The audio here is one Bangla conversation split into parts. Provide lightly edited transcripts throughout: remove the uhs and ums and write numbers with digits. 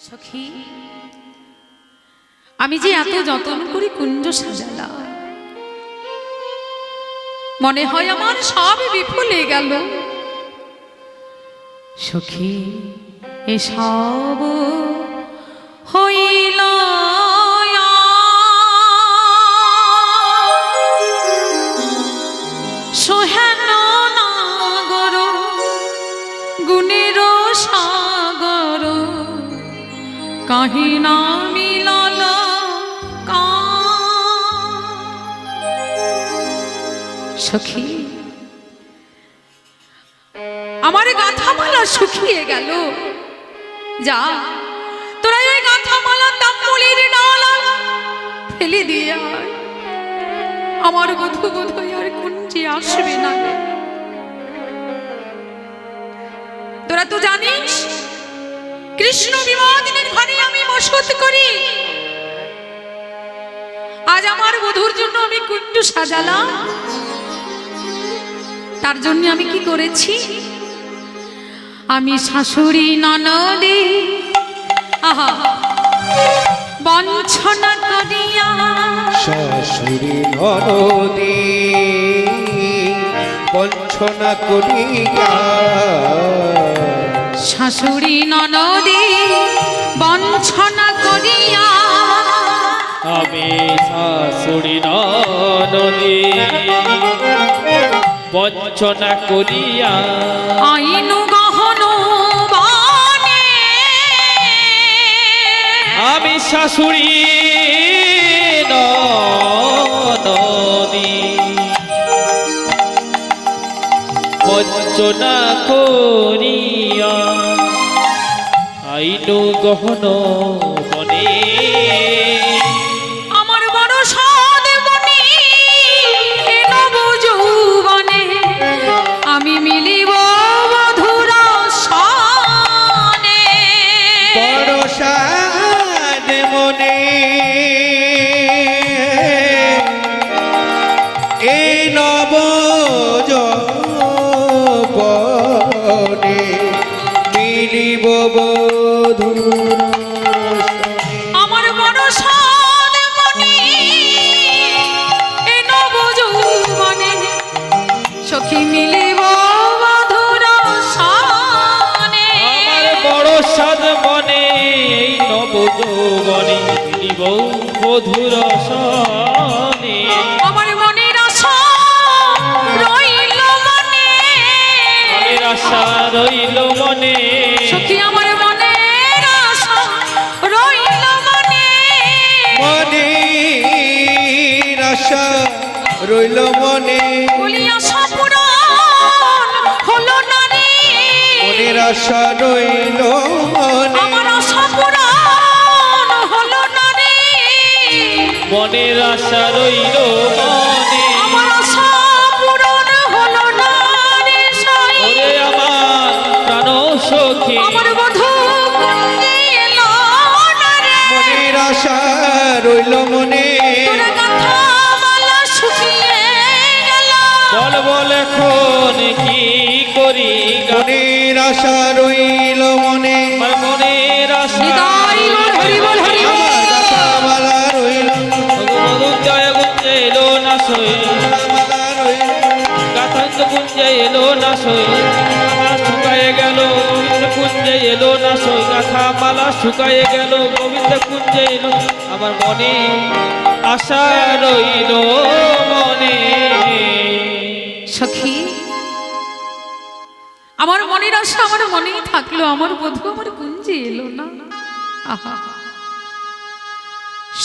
সখী আমি যে এত যত্ন করে কুঞ্জ সাজালাম, মনে হয় আমার সব বিফলে গেল। সখী এসব হইল সোহেন নাগর গুণের সাগর, কাহিনা মিলাল সখী আমার গাঁথামালা শুকিয়ে গেল। যা তোরা ওই গাঁথামালা তাম্বুলির ডালা ফেলে দিয়ে আয়, আমার বধূ বোধহয় আর কুঞ্জে আসবে না। তোরা তো জানিস কৃষ্ণ বিবাদিনীর ঘরে আমি বসত করি। আজ আমার বধূর জন্য আমি কুঞ্জ সাজালাম, তার জন্য আমি কি করেছি? আমি শাশুড়ি ননদে আহা বঞ্চনা করিয়া, শাশুড়ি ননদে বঞ্চনা করিয়া, শাশুড়ি ননদে বঞ্চনা করিয়া, আমি শাশুড়ি ননদে বঞ্চনা করিয়া, আইন গহন বানে আমি শাশুড়ি ননদে বঞ্চনা করিয়া, আইন গহন বনে আমার বড় সাদ মনি নব যৌবনে, আমি মিলিব মধুর সানে। বড় সাদ মনে এই নব যৌবনে মিলিব বধূর আমার বড় সাদ মনি নব যৌবনে, সখী মিলিব মধুর সানে। আমার বড় সাদ মনে এই নব যৌবনে মিলিব মধুর সনে। আমার মনের আশা রইল মনে, মনের আশা রইল মনে, সখী আমার মনের আশা রইল মনে। মনের আশা রইল মনে, বলি আশা পূরণ হলো না রে, মনের আশা রইল মনে, আমার আশা পূরণ হলো না রে, মনের আশা রইল মনে। আমার আশা পূরণ হলো না রে সাই। ওরে আমার প্রাণ সখী, আমার বধূ কুঞ্জে এলো না রে, মনের আশা রইল মনে, তোরা গাঁথামালা শুকিয়ে গেল। বল বল এখন কি করি, মনের আশা রইল মনে, আমার মনের আশা নিতাই গৌর হরি বল হরি বল। আমার গাথামালা রইল, মধু জয় গুঞ্জে এলো না সই, গাথামালা রইল, গাথান্ত কুঞ্জে এলো না সই, আমার শুকায়ে গেল গোবিন্দ কুঞ্জে এলো না সই, গাথা মালা শুকায়ে গেল গোবিন্দ কুঞ্জে এলো, আমার মনে আশা রইল মনে। সখী আমার মনের আশা আমার মনেই থাকলো, আমার বধূ আমার কুঞ্জে এলো না। আহা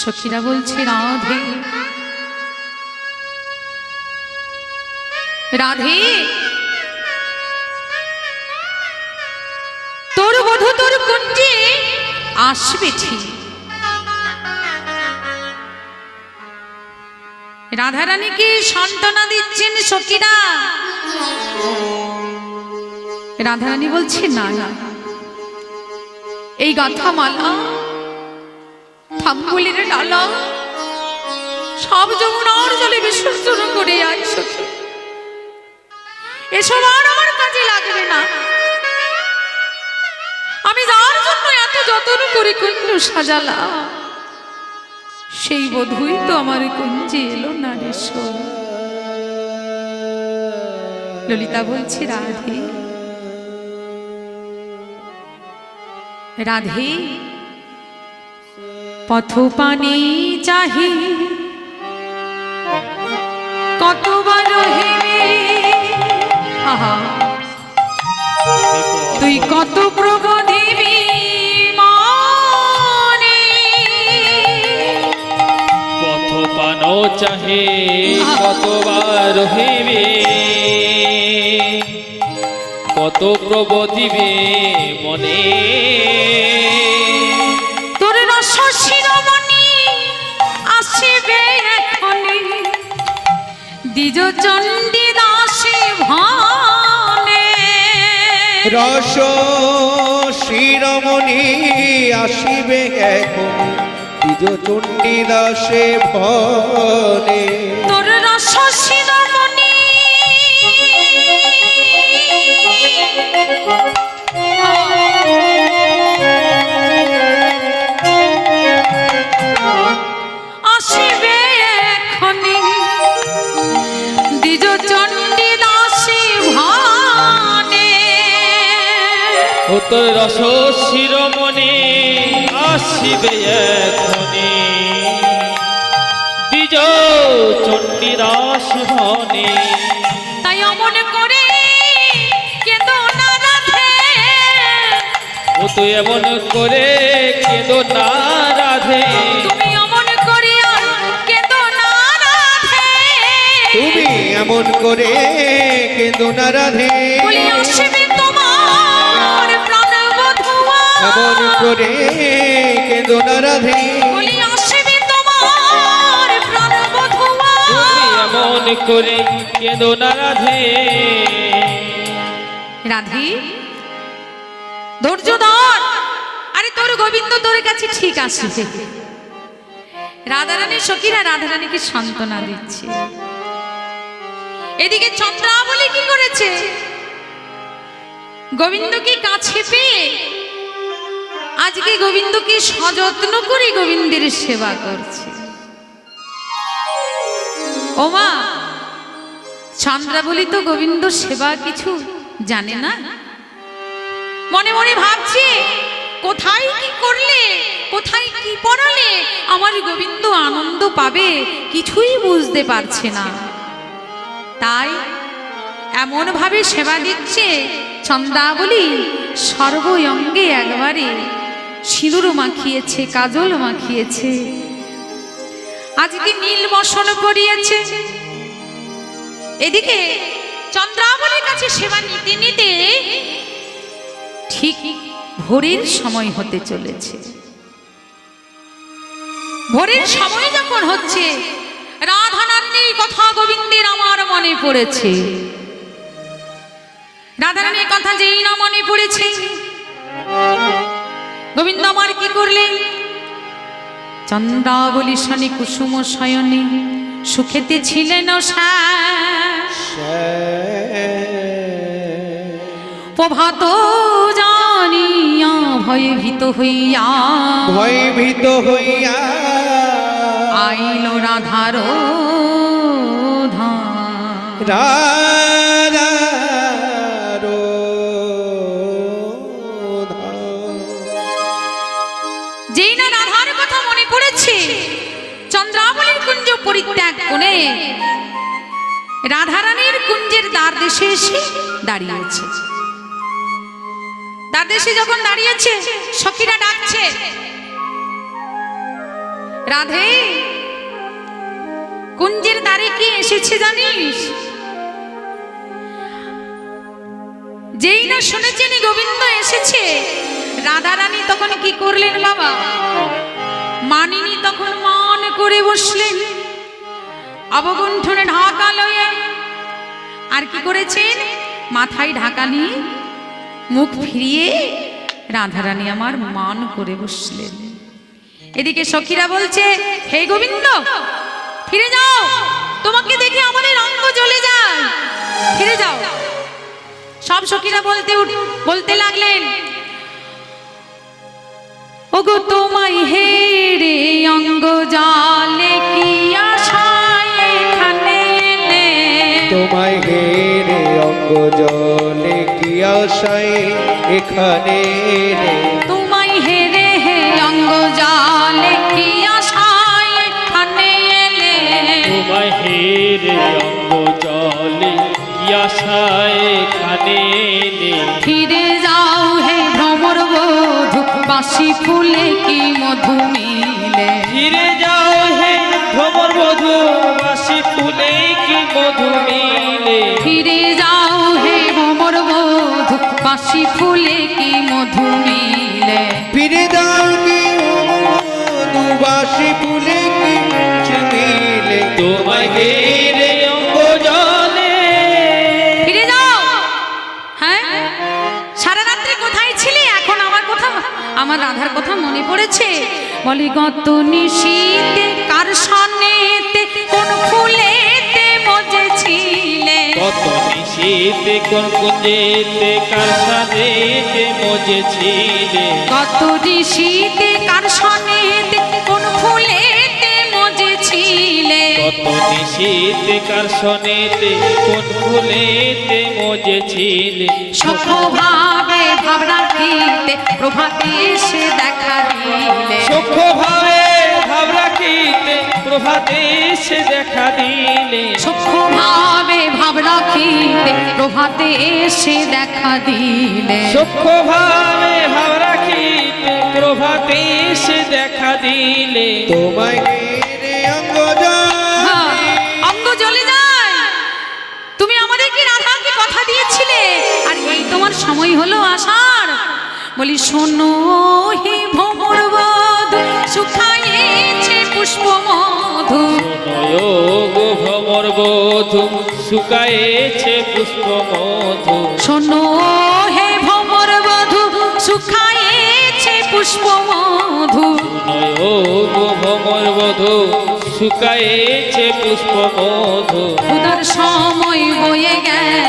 সখীরা বলছে রাধে রাধে, তোর বধূ তোর কুঞ্জে আসবে ঠিক। রাধারানীকে সান্ত্বনা দিচ্ছেন সখীরা। রাধারানী বলছে না না, এই গাঁথামালা থাম্বুলির ডালা সব যমুনার জলে বিসর্জন করে আয় সখী, এসব আর আমার কাজে লাগবে না। আমি যার জন্য এত এত যত্ন করে কুঞ্জ সাজালা, সেই বধূই তো আমার কুঞ্জে এলো না রে শোন। ললিতা বলছি, রাধে রাধে পথ পানে চাহি কতবার হেরে, আহা তুই কত প্রবদেবী মানে, পথ পানো চাহে কতবার হইবে, কত প্রবদিবে মনে। তোর রস শিরোমণি আসিবে এখনি, দ্বিজ চণ্ডী দাসে ভানে। রস শিরোমণি আসিবে এখন, দ্বিজ চণ্ডী দাসে ভনে। তোর রস শিরোমণি আসিবে এখনি, দ্বিজ চণ্ডী দাসে ভানে। ও তোর রস শিরোমণি আসিবে এখনি, দ্বিজ চণ্ডী দাস ভনে। তাই অমন করে কেঁদো না রাধে, ও তো এমন করে কেঁদো না রাধে, তুমি অমন করে আর কেঁদো না রাধে। তুমি এমন করে কেঁদো না রাধে, বলি আসবে তোমার প্রাণবধূয়া, এমন করে কেঁদো না রাধে। বলি আসবে তোমার প্রাণবধূয়া। তুমি এমন করে কেঁদো না রাধে। রাধে ধৈর্য ধর, আরে তোর গোবিন্দ তোর কাছে ঠিক আসবে। রাধারানী সখীরা রাধারানীকে সান্ত্বনা দিচ্ছে। এদিকে চন্দ্রাবলী কি করেছে, গোবিন্দকে কাছে পেয়ে আজকে গোবিন্দকে সযত্ন করে গোবিন্দের সেবা করছে। ওমা, চন্দ্রাবলী তো গোবিন্দ সেবা কিছু জানে না, মনে মনে ভাবছে কোথায় কি করলে, কোথায় কি পড়ালে আমার গোবিন্দ আনন্দ পাবে, কিছুই বুঝতে পারছে না। তাই এমন ভাবে সেবা দিচ্ছে, চন্দ্রাবলী সর্বঙ্গে একবারে সিঁদুর মাখিয়েছে, কাজল মাখিয়েছে, আজকে নীল বসন পরিয়েছে। এদিকে চন্দ্রাবলীর কাছে সেবা নিতে নিতে ঠিক ভোরের সময় হতে চলেছে। ভোরের সময় যখন হচ্ছে, রাধারানীর কথা গোবিন্দের আমার মনে পড়েছে। রাধারানীর কথা যেই না মনে পড়েছে, গোবিন্দ আমার কি করলেন, চন্দ্রাবলী শনি কুসুম শয়নে সুখেতে ছিলেন প্রভাত জানিয়া ভয়ভীত হইয়া, ভয়ভীত হইয়া আইল রাধার রাধার যেই না রাধার কথা মনে পড়েছে, চন্দ্রাবলীর কুঞ্জ পরিত্যাগ করে রাধারানীর কুঞ্জের দ্বার দেশে এসে দাঁড়িয়েছে। দ্বার দেশে যখন দাঁড়িয়েছে, সখীরা ডাকছে, রাধে কুঞ্জের দ্বারে কি এসেছে জানিস? যেই না শুনেছেন গোবিন্দ এসেছে, রাধারানী তখন কি করলেন বাবা, মানিনী তখন মান করে বসলেন, অবগুণ্ঠনে ঢাকা লয়ে, আর কি করেছেন, মাথায় ঢাকা নিয়ে মুখ ফিরিয়ে রাধারানী আমার মান করে বসলেন। এদিকে সখীরা বলছে, হে গোবিন্দ ফিরে যাও, তোমাকে দেখে আমাদের অঙ্গ জ্বলে যায়, ফিরে যাও। সব সখীরা বলতে লাগলেন, জলে কি আশায় এখানে এলে? তোমায় হেরে হে অঙ্গ জালে কি আশায় এখানে এলে? তোমায় হেরে অঙ্গ জলে কি আশায় এখানে এলে? ফিরে যাও হে ভ্রমর বধূ, বাঁশি ফুলে কি মধু মিলে। ফিরে যাও হে ভ্রমর বধূ, বাঁশি ফুলে কি মধু মিলে। ফিরে যাও হে ভ্রমর বধূ, বাঁশি ফুলে কি মধু মিলে। ফিরে দাও কি দুবাসী ফুলে কি মিলে? তোমায় ঘিরে অঙ্গ জলে। ফিরে যাও। হ্যাঁ, সারা রাত্রি কোথায় ছিলে? এখন আমার কথা, আমার রাধার কথা মনে পড়েছে। বলি গত নিশীতে কার সনেতে কোন ফুলেতে মজেছিলে। কত নিশীতে কোন কুঞ্জেতে কার সাথেতে মজেছিলে। কত নিশীতে কার সনেতে কোন ফুলেতে মজেছিলে। কত নিশীতে কার সনেতে কোন ফুলেতে মজেছিলে। সখভাবে ভাব রাখিতে প্রভাতে এসে দেখা দিলে। সূক্ষ্ম ভাবে ভাব রাখিতে প্রভাতে এসে দেখা দিলে। সূক্ষ্মভাবে ভাব রাখিতে প্রভাতে এসে দেখা দিলে। সূক্ষ্ম ভাবে ভাব রাখিতে প্রভাতে এসে দেখা দিলে। তোমায় ঘিরে অঙ্গ হ্যাঁ, জলে। অঙ্গ জ্বলে যায়। তুমি আমাদেরকে রাধাকে কথা দিয়েছিলে, আর এই তোমার সময় হলো আসার। বলি শোনো হে ভ্রমর বধূ, শুকায়েছে পুষ্প মধু। গো ভ্রমর বধূ, শুকায়েছে পুষ্প মধু। শোনো হে ভ্রমর বধূ, শুকায়েছে পুষ্প মধু। গো ভ্রমর বধূ, শুকায়েছে পুষ্প মধু। ক্ষুধার সময় বয়ে গেল,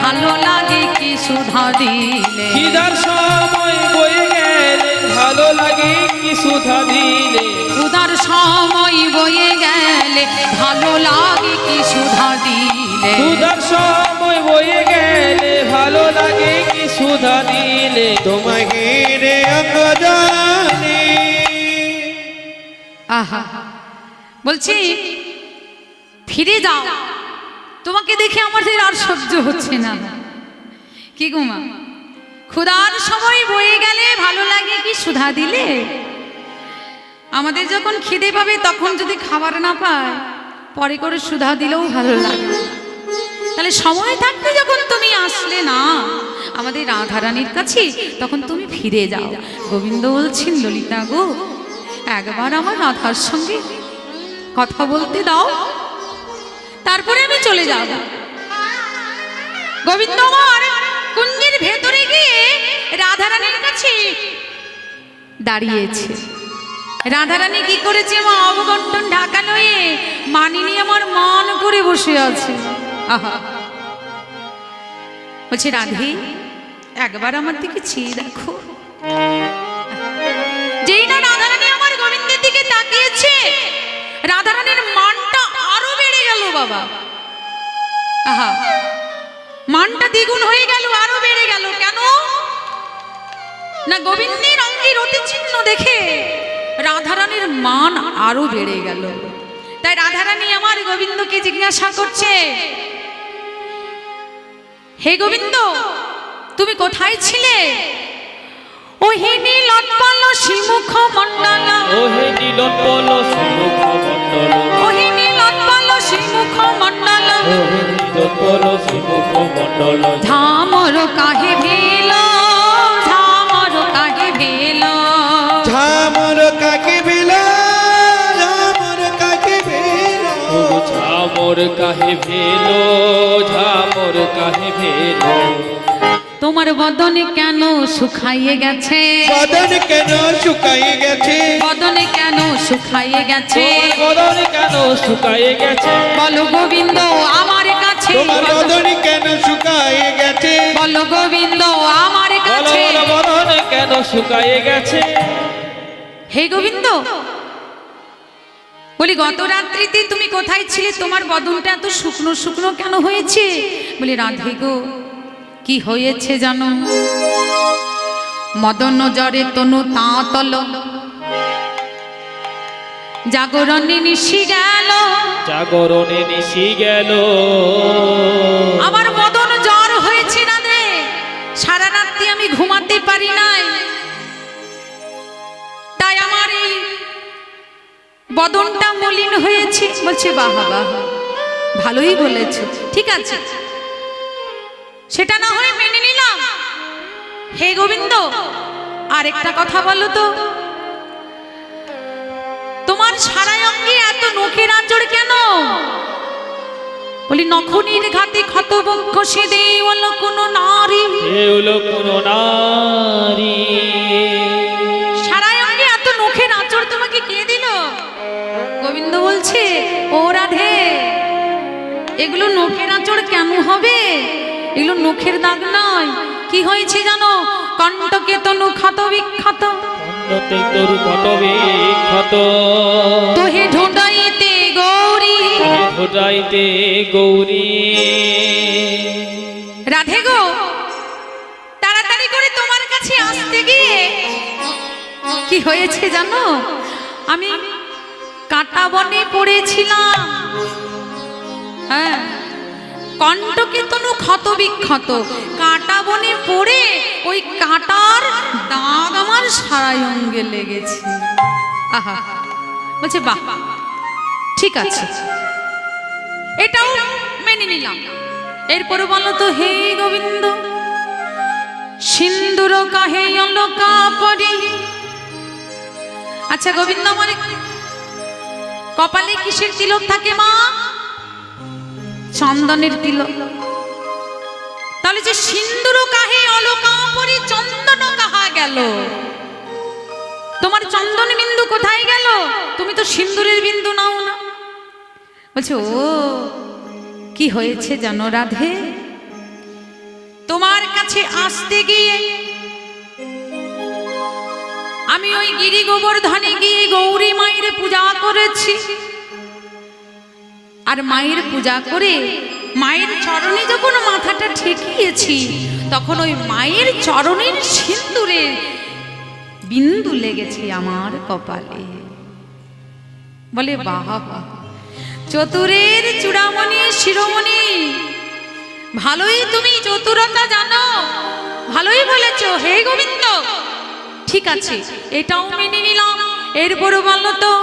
ভালো লাগে কি সুধা দিলে। খিদার সময় বয়ে গেলে, ভালো লাগে কি সুধা দিলে। ক্ষুধার সময় বয়ে গেলে, ভালো লাগে কি সুধা দিলে। ক্ষুধার সময় বয়ে গেলে, ভালো লাগে কি সুধা দিলে। তোমায় ঘিরে অঙ্গ জলে। আহা, বলছি ফিরে যাও। তোমাকে দেখে আমাদের আর সহ্য হচ্ছে না। কি গো মা, ক্ষুধার সময় বয়ে গেলে ভালো লাগে কি সুধা দিলে। আমাদের যখন খিদে পাবে তখন যদি খাবার না পায়, পরে করে সুধা দিলেও ভালো লাগে না। তাহলে সময় থাকতে যখন তুমি আসলে না আমাদের রাধারানীর কাছে, তখন তুমি ফিরে যাও। গোবিন্দ বলছেন, ললিতা গো, একবার আমার রাধার সঙ্গে কথা বলতে দাও, তারপরে আমি চলে যাব। গোবিন্দ আমার কুঞ্জের ভেতরে গিয়ে রাধারানীর কাছে দাঁড়িয়েছে। রাধারানী কি করেছে? মা অবগণ্ঠন ঢাকা লয়ে মানিনি আমার মান করে বসে আছে। আহা, বলছে রাধে, একবার আমার দিকে চেয়ে দেখো। যেই না রাধারানী আমার গোবিন্দের দিকে তাকিয়েছে, রাধারানীর মানটা আরো বেড়ে গেল বাবা। আহা, মানটা দ্বিগুণ হয়ে গেল, আরো বেড়ে গেল। কেন না? গোবিন্দের অঙ্গের অতি চিহ্ন দেখে রাধারানীর মান আরো বেড়ে গেল। তাই রাধারানী আমার গোবিন্দকে জিজ্ঞাসা করছে, হে গোবিন্দ, তুমি কোথায় ছিলে? ওহে নীলোৎপল শ্রীমুখ মণ্ডল, ওহে নীলোৎপল শ্রীমুখ মণ্ডল, ওহে নীলোৎপল শ্রীমুখ মণ্ডল, ওহে নীলোৎপল শ্রীমুখ মণ্ডল। ঝামর কাহে ভেল, ঝামর কাহে ভেল, ঝামর কাকে বেলা, ঝামর কাকে বেলা। ঝামর কাহে ভেলো, ঝামর কাহে ভেলো। তোমার বদনে কেন শুকাইয়ে গেছে? বদন কেন শুকাই গেছে? বদনে কেন শুকাইয়ে গেছে? তোমার বদন কেন শুকায়ে গেছে? বলো গোবিন্দ আমার কাছে। তোমার বদন কেন শুকাই গেছে? বলো গোবিন্দ আমার বলো কাছে। বলো বদন কেন শুকায়ে গেছে? হে গোবিন্দ, বলি গত রাত্রিতে তুমি কোথায় ছিলে? তোমার বদনটা এত শুকনো শুকনো কেন হয়েছে? বলি রাধে গো, কি হয়েছে জানো? মদন জরে তনু তাঁতল, জাগরণে নিশি গেল, জাগরণে নিশি গেল। আমার মদন জ্বর হয়েছে না রে, সারা রাত্রি আমি ঘুমাতে পারি নাই। তাই আমার এই বদনটা মলিন হয়েছে। বলছে বাহ বাহ, ভালোই বলেছ, ঠিক আছে, সেটা না হয় মেনে নিলাম। হে গোবিন্দ, আর একটা কথা বলো তো, তোমার সারা অঙ্গে এত নখের আঁচড় কেন? বলি নখনির ঘাতে ক্ষত বক্ষ সেদে হলো কোন নারী, হলো কোন নারী। সারা অঙ্গে এত নখের আঁচড় তোমাকে কে দিল? গোবিন্দ বলছে, ও রাধে, এগুলো নখের আঁচড় কেন হবে? এগুলো নখের দাগ নয়। কি হয়েছে জানো? কণ্ঠকে তনু ক্ষত বিক্ষত, কণ্ঠতে তরু ক্ষত বিক্ষত, তোহে ঢোঁড়াইতে গৌরী, ঢোঁড়াইতে গৌরী। রাধে গো, তাড়াতাড়ি করে তোমার কাছে আসতে গিয়ে কি হয়েছে জানো? আমি কাঁটা বনে পড়েছিলাম। হ্যাঁ, কণ্ঠকে তনু ক্ষত বিক্ষত, কাঁটা বনে পড়ে ওই কাঁটার দাগ আমার সারা অঙ্গে লেগেছে। আহা, বলছে বাহ, ঠিক আছে, এটাও মেনে নিলাম। এরপরে বলো তো, হে গোবিন্দ, সিন্দুর কাহে অলকা পরি। আচ্ছা গোবিন্দ, আমার কপালে কিসের তিলক থাকে মা? চন্দনের তিলক। তাহলে যে সিন্দুর কাহে অলকা পরি, চন্দন কাহা গেল? তোমার চন্দন বিন্দু কোথায় গেল? তুমি তো সিন্দুরের বিন্দু নাও না। বলছে, ও কি হয়েছে জানো রাধে? তোমার কাছে আসতে গিয়ে আমি ওই গিরি গোবর্ধনে গিয়ে গৌরী মায়ের পূজা করেছি। আর মায়ের পূজা করে মায়ের চরণে যখন মাথাটা ঠেকিয়েছি, তখন ওই মায়ের চরণের সিন্দুরের বিন্দু লেগেছে আমার কপালে। বলে বাহ বাহ, চতুরের চূড়ামণি শিরোমণি, ভালোই তুমি চতুরতা জানো, ভালোই বলেছ হে গোবিন্দ, ঠিক আছে, এটাও মেনে নিলাম। এরপরে বললো তো,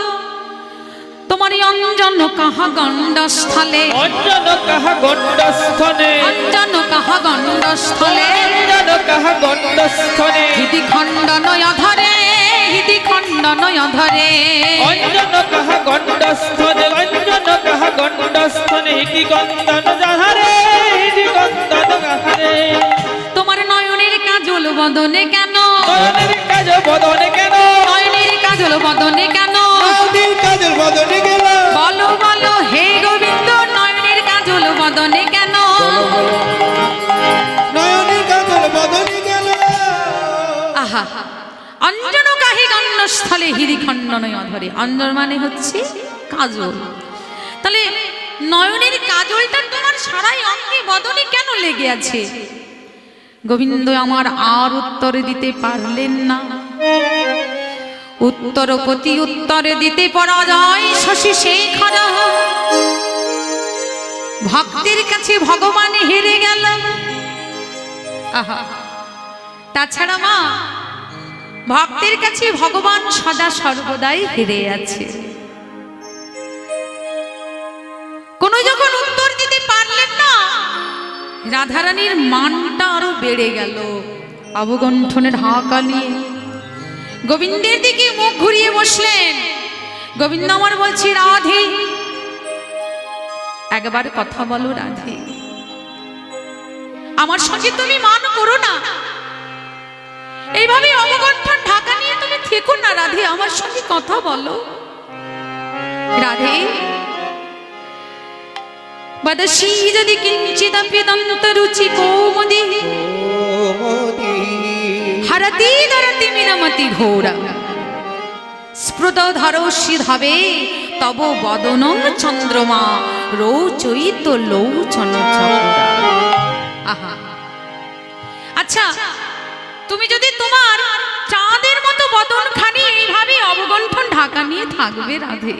তোমার অঞ্জন কাহা গণ্ডস্থলে, অঞ্জন কাহা গণ্ডস্থলে, অঞ্জন কাহা গণ্ডস্থলে, অঞ্জন কাহা গণ্ডস্থলে, হৃদি খণ্ডন অধরে, হৃদি খণ্ডন অধরে, অঞ্জন কাহা গণ্ডস্থলে, অঞ্জন কাহা গণ্ডস্থলে, হৃদি গণ্ডন যাহারে, হৃদি গণ্ডন যাহারে। তোমার নয়নের কাজল বদনে কেন? নয়নের কাজল বদনে কেন? নয়নের কাজল বদনে কেন? নয়নের কাজল বদনে গেল, বলো বলো হে গোবিন্দ, নয়নের কাজল বদনে কেন? নয়নের কাজল বদনে গেল। আহা, অঞ্জন কাহে গণ্ডস্থলে হৃদি খণ্ডন অধরে। অঞ্জন মানে হচ্ছে কাজল। তাহলে নয়নের কাজলটা তোমার সারাই অঙ্গে বদনে কেন লেগে আছে? গোবিন্দ আমার আর উত্তর দিতে পারলেন না। উত্তরপতি উত্তরে দিতে পরাজয় শশী শেখর, ভক্তের কাছে ভগবান হেরে গেল। আহা, তাছাড়া মা, ভক্তের কাছে ভগবান সদা সর্বদাই হেরে আছে। কোন যখন উত্তর দিতে পারলেন না, রাধারানীর মানটা আরো বেড়ে গেল। অবগণ্ঠনে ঢাকা নিয়ে গোবিন্দের দিকে মুখ ঘুরিয়ে বসলেন। গোবিন্দ আমার বলছি, রাধে একবার কথা বলো রাধে, আমার সঙ্গে তুমি মান করো না, এইভাবে অবগণ্ঠন ঢাকা নিয়ে তুমি থেকো না রাধে, আমার সঙ্গে কথা বলো রাধে। বদশী যদি কিঞ্চিদপি দন্তরুচি কৌমুদি, হরতি দরতি মিনমতি ঘোরা, স্ফুট ধরোষি ধাবে তব বদনং চন্দ্রমা, রৌচৈত লৌচন চক্রা। আহা, আচ্ছা, তুমি যদি তোমার চাঁদের মতো বদন খানি এইভাবে অবগণ্ঠন ঢাকা নিয়ে থাকবে রাধে,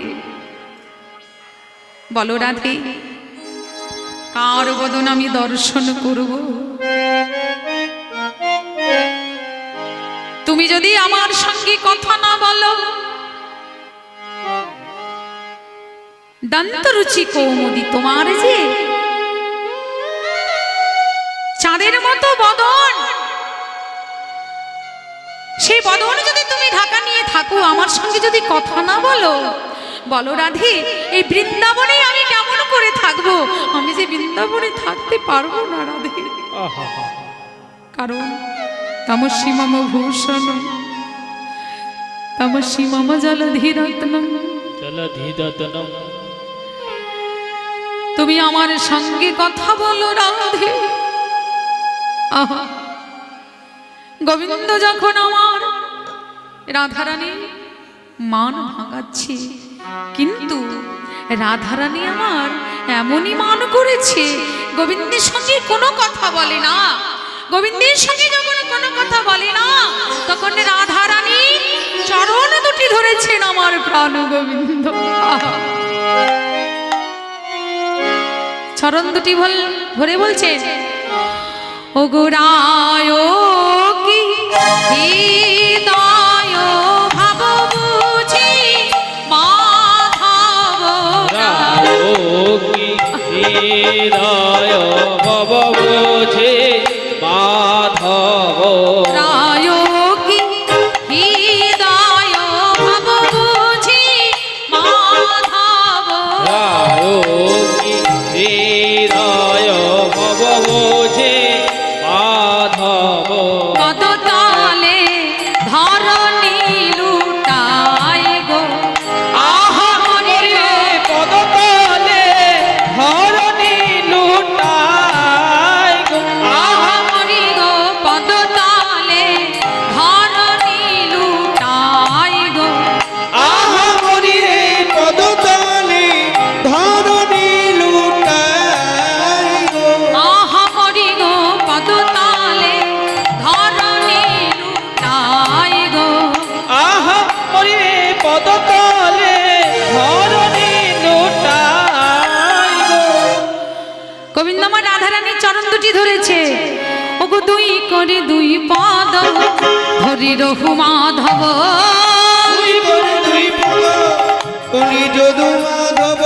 বলো রাধে, কার বদন আমি দর্শন করব? তুমি যদি আমার সঙ্গে কথা না বলো, দন্তরুচি কৌমুদি তোমার যে চাঁদের মতো বদন, সেই বদন যদি তুমি ঢাকা নিয়ে থাকো, আমার সঙ্গে যদি কথা না বলো, বলো রাধে, এই বৃন্দাবনে আমি কেমন করে থাকবো? আমি যে বৃন্দাবনে থাকতে পারবো না রাধে, কারণ তমসি মম ভূষণ তমসি মম জলধিরত্নম। জলধিরত্নম। তুমি আমার সঙ্গে কথা বলো রাধে। আহা, গোবিন্দ যখন আমার রাধারানী মান ভাঙাচ্ছে, কিন্তু রাধারানী আমার এমনই মান করেছে, গোবিন্দের সঙ্গে কোনো কথা বলে না। গোবিন্দের সঙ্গে যখন কোনো কথা বলে না, তখন রাধারানী চরণ দুটি ধরেছেন আমার প্রাণ গোবিন্দ। আহা, চরণ দুটি ধরে বলছেন, ও গোরায় কি হৃদয় ভাব বুঝি মাধব রায় কি হৃদয় ভব বুঝি মাধব। রায় কি হৃদয় ভাব বুঝি মাধব। রায় কি হৃদয় ভব বুঝি মাধব। পদতলে ধরণী লুটাই গো, আহা মরে পদতলে ধরণী লুটাই গো। আহা মরি গো, পদতলে ধরণী লুটাই গো। আহা মরি রে পদতলে ধরণী লুটাই গো। আহা মরি গো, পদতলে ধরণী লুটাই গো। আহা মরি পদতলে ধরণী লুটাই গো। গোবিন্দ আমার রাধারানীর চরণ দুটি ধরেছে, ওগো দুই করে দুই পদ ধরি রঘু মাধব। দুই করে দুই পদ কলি যদু মাধব।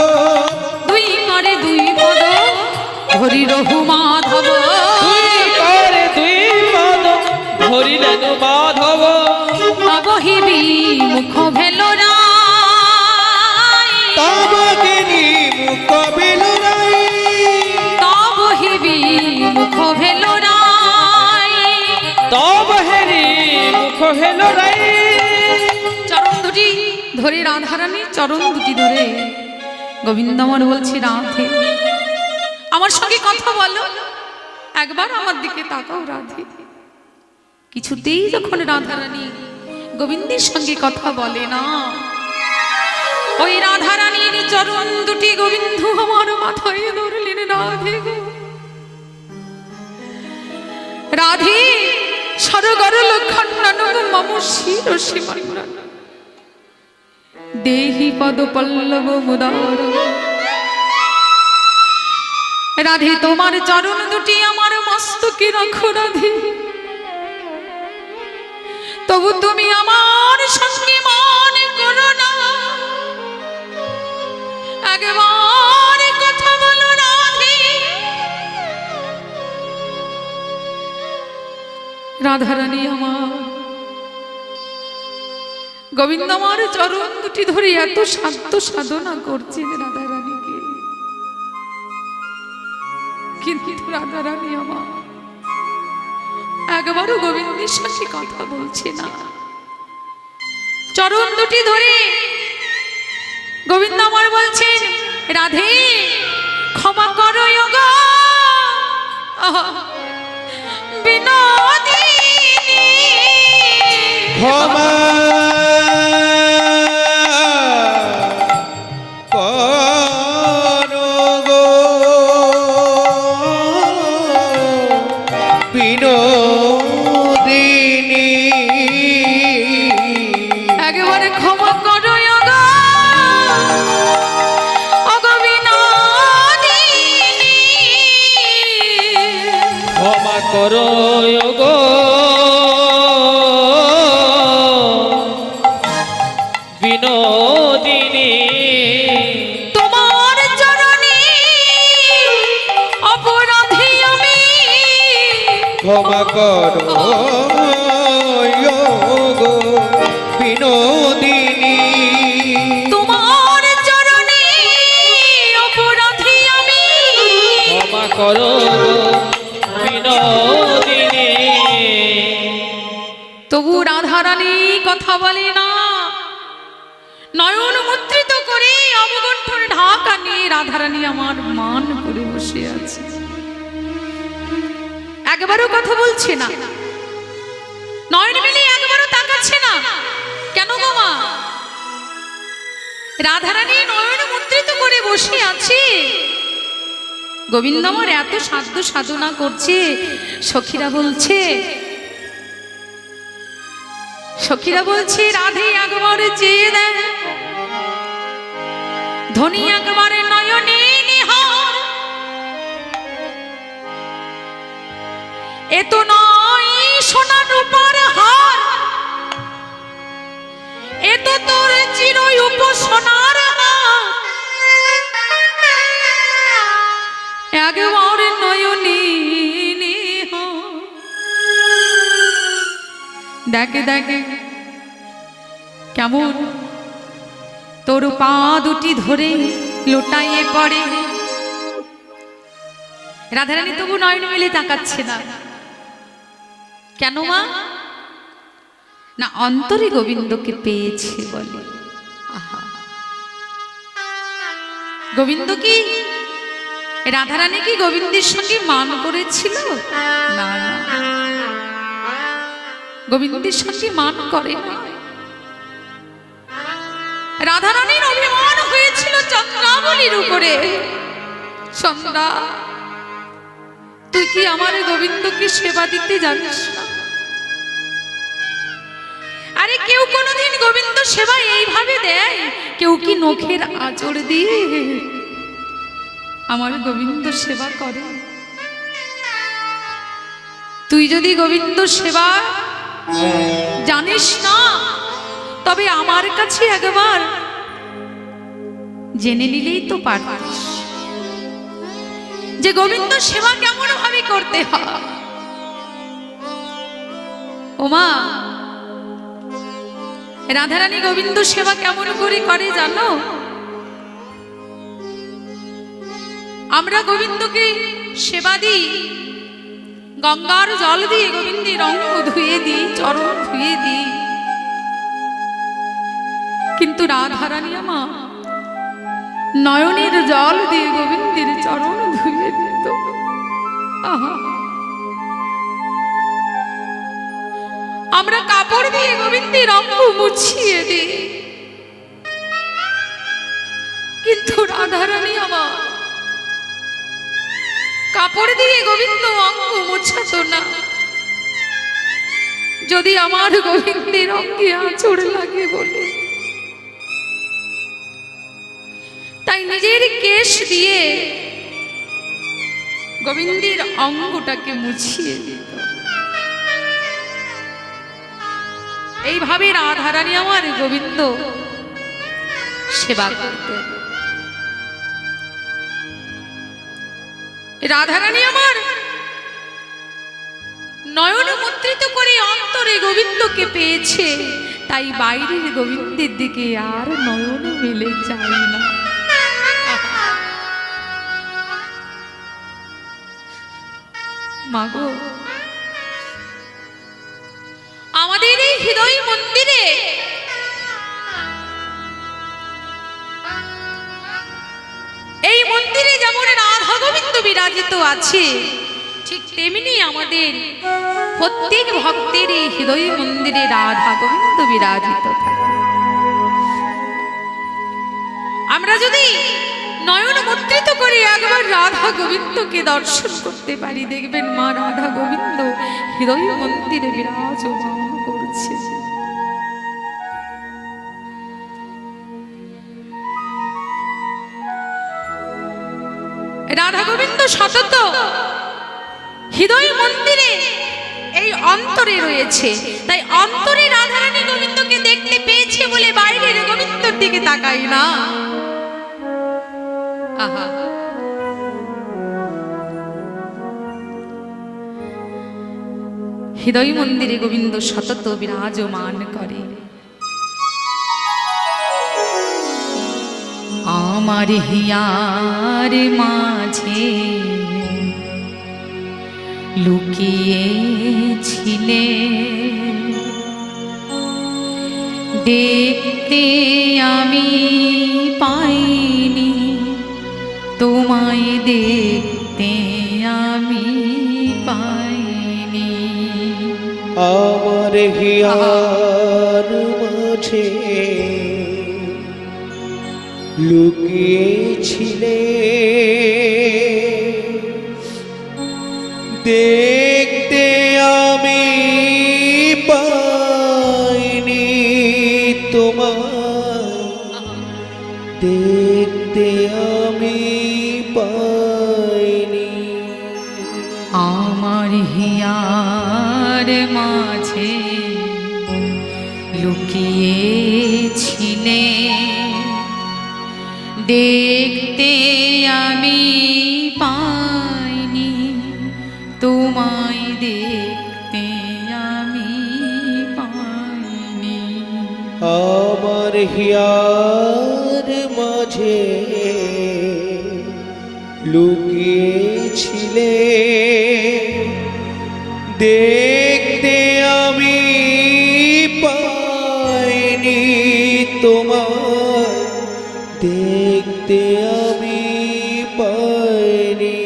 দুই করে দুই পদ ধরি রঘু মাধব। দুই করে দুই পদ ধরিলেন মাধব। অবহিবি মুখ ভেলো রাই, তব তিনি মুখ বেলুরাই। তবহিবি মুখ ভেলো রাই। তব হেরি মুখ হেল রাই। চরণ দুটি ধরে রাধারানীর চরণ দুটি ধরে গোবিন্দ আমার বলছি, রাধে আমার সঙ্গে কথা বলো, একবার আমার দিকে তাকাও রাধে। কিছুতেই যখন রাধারানী গোবিন্দের সঙ্গে কথা বলে না, ওই রাধারানীর চরণ দুটি গোবিন্দ আমার মাথায় ধরলেন, রাধে গো রাধে, সরগর লক্ষণ মম শিরসি মণ্ডন দেহি পদ পল্লব মুদার। রাধে তোমার চরণ দুটি আমার মস্তকে রাখো রাধে, তবু তুমি আমার সঙ্গে মান করো না, একবার কথা বলো রাধে। রাধারানী আমার গোবিন্দ আমার চরণ দুটি ধরে এত সাধ্য সাধনা করছেন রাধারানীকে, কিন্তু রাধারানী আমার একবারও গোবিন্দের সাথে কথা বলছে না। চরণ দুটি ধরে গোবিন্দ আমার বলছেন, রাধে ক্ষমা করো গো বিনোদিনী। ক্ষমা করো গো বিনোদিনী। করো গো বিনোদিনী তোমার চরণে অপরাধী আমি ক্ষমা করো গো বিনোদিনী তোমার চরণে অপরাধী আমি ক্ষমা করো বিনোদিনী তবু রাধারানী কথা বলে না। নয়ন মুদ্রিত করে অবগণ্ঠন ঢাকা নিয়ে রাধারানী আমার মান করে বসে আছে, একবারও কথা বলছে না, নয়ন মিলে একবারও তাকাচ্ছে না। কেন গো মা? রাধারানী নয়ন মুদ্রিত করে বসে আছে, গোবিন্দ আমার এত সাধ্য সাধনা করছে। সখীরা বলছে, সখীরা বলছে রাধে একবারে চেয়ে দেয়, ধনী একবারে নয়নে নিহার, এ তো নয় সোনা রূপার হার, এ তো তোর চির উপসোনার হার, একবারে নয়নে নিহার। দেখে দেখে কেমন তোর পা দুটি ধরে লোটাইয়ে পড়ে। রাধারানী তবু নয়ন মেলে তাকাচ্ছে না। কেন মা? না অন্তরে গোবিন্দকে পেয়েছে বলে। আহা, গোবিন্দ কি, রাধারানী কি গোবিন্দের সঙ্গে মান করেছিল? না না, গোবিন্দের সঙ্গে মান করে না। রাধারানীর অভিমান হয়েছিল চন্দ্রাবলীর উপরে। চন্দ্রা, তুই কি আমার গোবিন্দকে সেবা দিতে জানিস না? আরে কেউ কোনোদিন গোবিন্দ সেবা এইভাবে দেয়? কেউ কি নখের আঁচড় দিয়ে আমার গোবিন্দ সেবা করে? তুই যদি গোবিন্দ সেবা জানিস না, তবে আমার কাছে একবার জেনে নিলেই তো পারতিস যে গোবিন্দ সেবা কেমন ভাবে করতে হয়। ওমা, রাধারানী গোবিন্দ সেবা কেমন করে করে জানো? আমরা গোবিন্দকে সেবা দিই, গঙ্গার জল দিয়ে গোবিন্দের অঙ্গ ধুয়ে দিই, চরণ ধুয়ে দিই, কিন্তু রাধারানী আমার নয়নের জল দিয়ে গোবিন্দের চরণ ধুয়ে দিত। আহা, আমরা কাপড় দিয়ে গোবিন্দের অঙ্গ মুছিয়ে দিই, কিন্তু রাধারানী আমার কাপড় দিয়ে গোবিন্দ অঙ্গ মোছাতো না। যদি আমার গোবিন্দের অঙ্গে আঁচড় লাগে বলে, তাই নিজের কেশ দিয়ে গোবিন্দের অঙ্গটাকে মুছিয়ে দিত। এইভাবে রাধারানী আমার গোবিন্দ সেবা করতেন। রাধারানী আমার নয়ন মুদ্রিত করে অন্তরে গোবিন্দকে পেয়েছে, তাই বাইরের গোবিন্দের দিকে আর নয়ন মেলে যায় না। মাগো, আমাদের এই হৃদয় মন্দিরে এই মন্দিরে যেমন রাধা গোবিন্দ বিরাজিত আছে, ঠিক তেমনি আমাদের প্রত্যেক ভক্তের এই হৃদয় মন্দিরে রাধা গোবিন্দ বিরাজিত থাকে। আমরা যদি নয়ন মুদ্রিত করে একবার রাধা গোবিন্দকে দর্শন করতে পারি, দেখবেন মা রাধা গোবিন্দ হৃদয় মন্দিরে বিরাজমান করছে। রাধা গোবিন্দ সতত হৃদয় মন্দিরে এই অন্তরে রয়েছে, তাই অন্তরে রাধারানী গোবিন্দকে দেখতে পেয়েছে বলে বাইরের গোবিন্দর দিকে তাকাই না। আহা, হৃদয় মন্দিরে গোবিন্দ সতত বিরাজমান করে। আমার হিয়ার মাঝে লুকিয়েছিলে, দেখতে আমি পাইনি, তোমায় দেখতে আমি পাইনি। আমার হিয়ার মাঝে লুকিয়েছিলে, দেখতে আমি পাইনি, তোমায় দেখতে আমি পাইনি। আমার হিয়ার মাঝে লুকিয়েছিলে, দেখতে আমি পাইনি, তোমায় দেখতে আমি পাইনি। আমার হিয়ার মাঝে লুকিয়েছিলে, দেখতে আমি পাইনি, তোমায় দেখতে আমি পাইনি।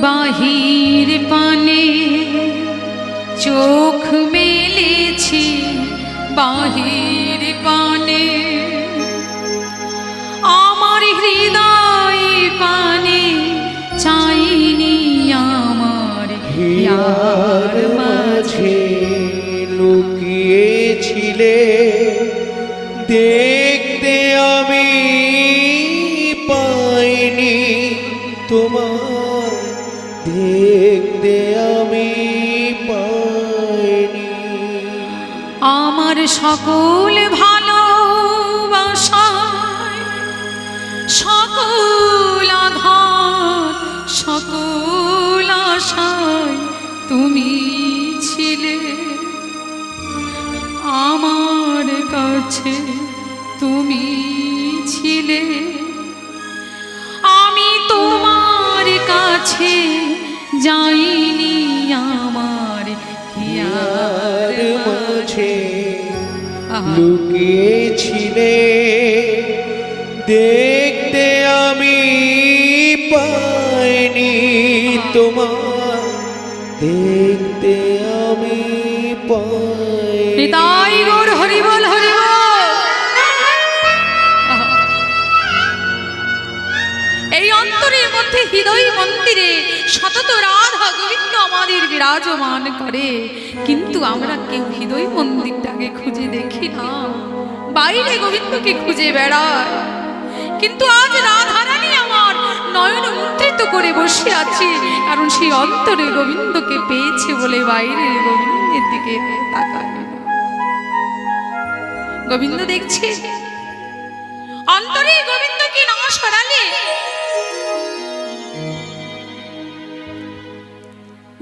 বাহির পানে চোখ মেলেছি, বাহির পানে আমার হৃদয় পানে চাইনি, আমার হিয়ার মাঝে লুকিয়েছিলে, দেখতে আমি পাইনি, তোমার দেখতে আমি পাইনি। আমার সকল ভালোবাসায়, সকল আঘাত, সকল আশায় তুমি ছিলে, আমার কাছে তুমি ছিলে। আমি তোমার কাছে যাইনি, আমার হিয়ার মাঝে আহা। লুকিয়েছিলে, দেখতে আমি পাইনি, তোমার দেখতে আমি পাইনি। নিতাই গৌর হরি বল, হরি বল। আহা। এই অন্তরের মধ্যে হৃদয় মন্দিরে সতত রাধা গোবিন্দ আমাদের বিরাজমান করে, কিন্তু আমরা কেউ হৃদয় মন্দিরটাকে খুঁজে দেখি না, বাইরে গোবিন্দকে খুঁজে বেড়ায়। কিন্তু আজ রাধারানী আমার নয়ন মুদ্রিত করে বসে আছে, কারণ সেই অন্তরে গোবিন্দকে পেয়েছে বলে বাইরের গোবিন্দের দিকে তাকায় না। গোবিন্দ দেখছে, অন্তরে গোবিন্দকে না সরালে